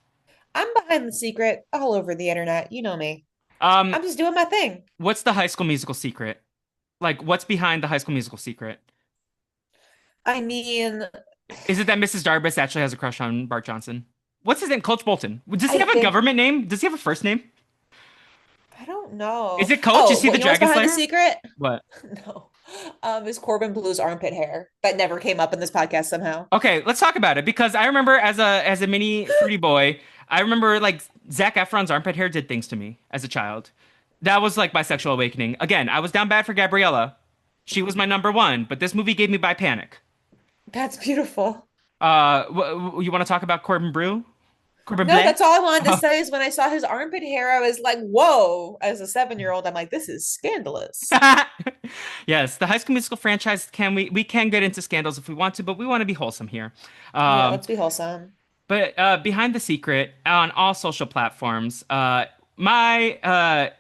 I'm behind the secret all over the internet. You know me. Um, I'm just doing my thing. what's the High School Musical secret? Like, what's behind the High School Musical secret? I mean, Is it that Mrs. Darbus actually has a crush on Bart Johnson? What's his name? Coach Bolton. Does he I have a think government name? Does he have a first name? I don't Is know. it Coach? Is Oh, he well, the you know what's Dragon behind the Slayer? secret? What? No. Is Corbin Blue's armpit hair that never came up in this podcast somehow. Okay, let's talk about it because I remember as a mini fruity boy, I remember like Zac Efron's armpit hair did things to me as a child. That was like my sexual awakening. Again, I was down bad for Gabriella. She was my number one, but this movie gave me bi panic. That's beautiful. You want to talk about Corbin Brew? Corbin No, Bleu? that's all I wanted to say is when I saw his armpit hair, I was like, whoa. As a 7-year-old, I'm like, this is scandalous. Yes, the High School Musical franchise can we can get into scandals if we want to, but we want to be wholesome here. Yeah, Um, let's be wholesome. But behind the secret on all social platforms, my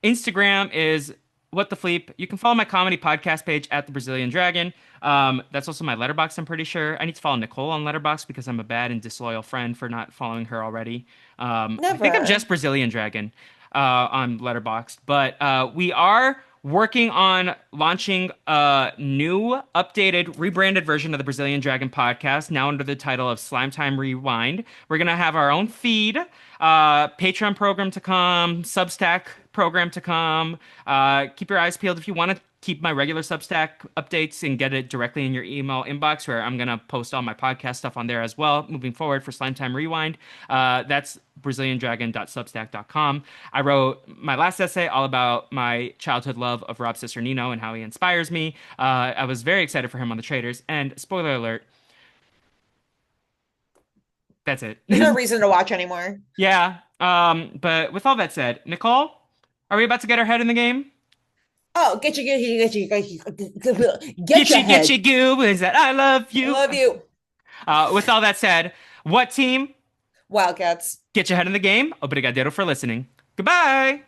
Instagram is What the Fleep. You can follow my comedy podcast page at the Brazilian Dragon. That's also my Letterbox, I'm pretty sure. I need to follow Nicole on Letterbox because I'm a bad and disloyal friend for not following her already. I think I'm just Never. Brazilian Dragon on Letterboxd, but we are working on launching a new, updated, rebranded version of the Brazilian Dragon podcast, now under the title of Slime Time Rewind. We're gonna have our own feed, Patreon program to come, Substack program to come. Keep your eyes peeled if you want to keep my regular Substack updates and get it directly in your email inbox, where I'm gonna post all my podcast stuff on there as well moving forward for Slime Time Rewind. That's braziliandragon.substack.com. I wrote my last essay all about my childhood love of Rob Cisternino and how he inspires me. I was very excited for him on The Traitors, and spoiler alert, that's it. There's no reason to watch anymore. Yeah. But with all that said, Nicole, are we about to get our head in the game? Oh, get your Get head. you goo is that I love I you. love you. With all that said, what team? Wildcats. Get your head in the game. Obrigado for listening. Goodbye.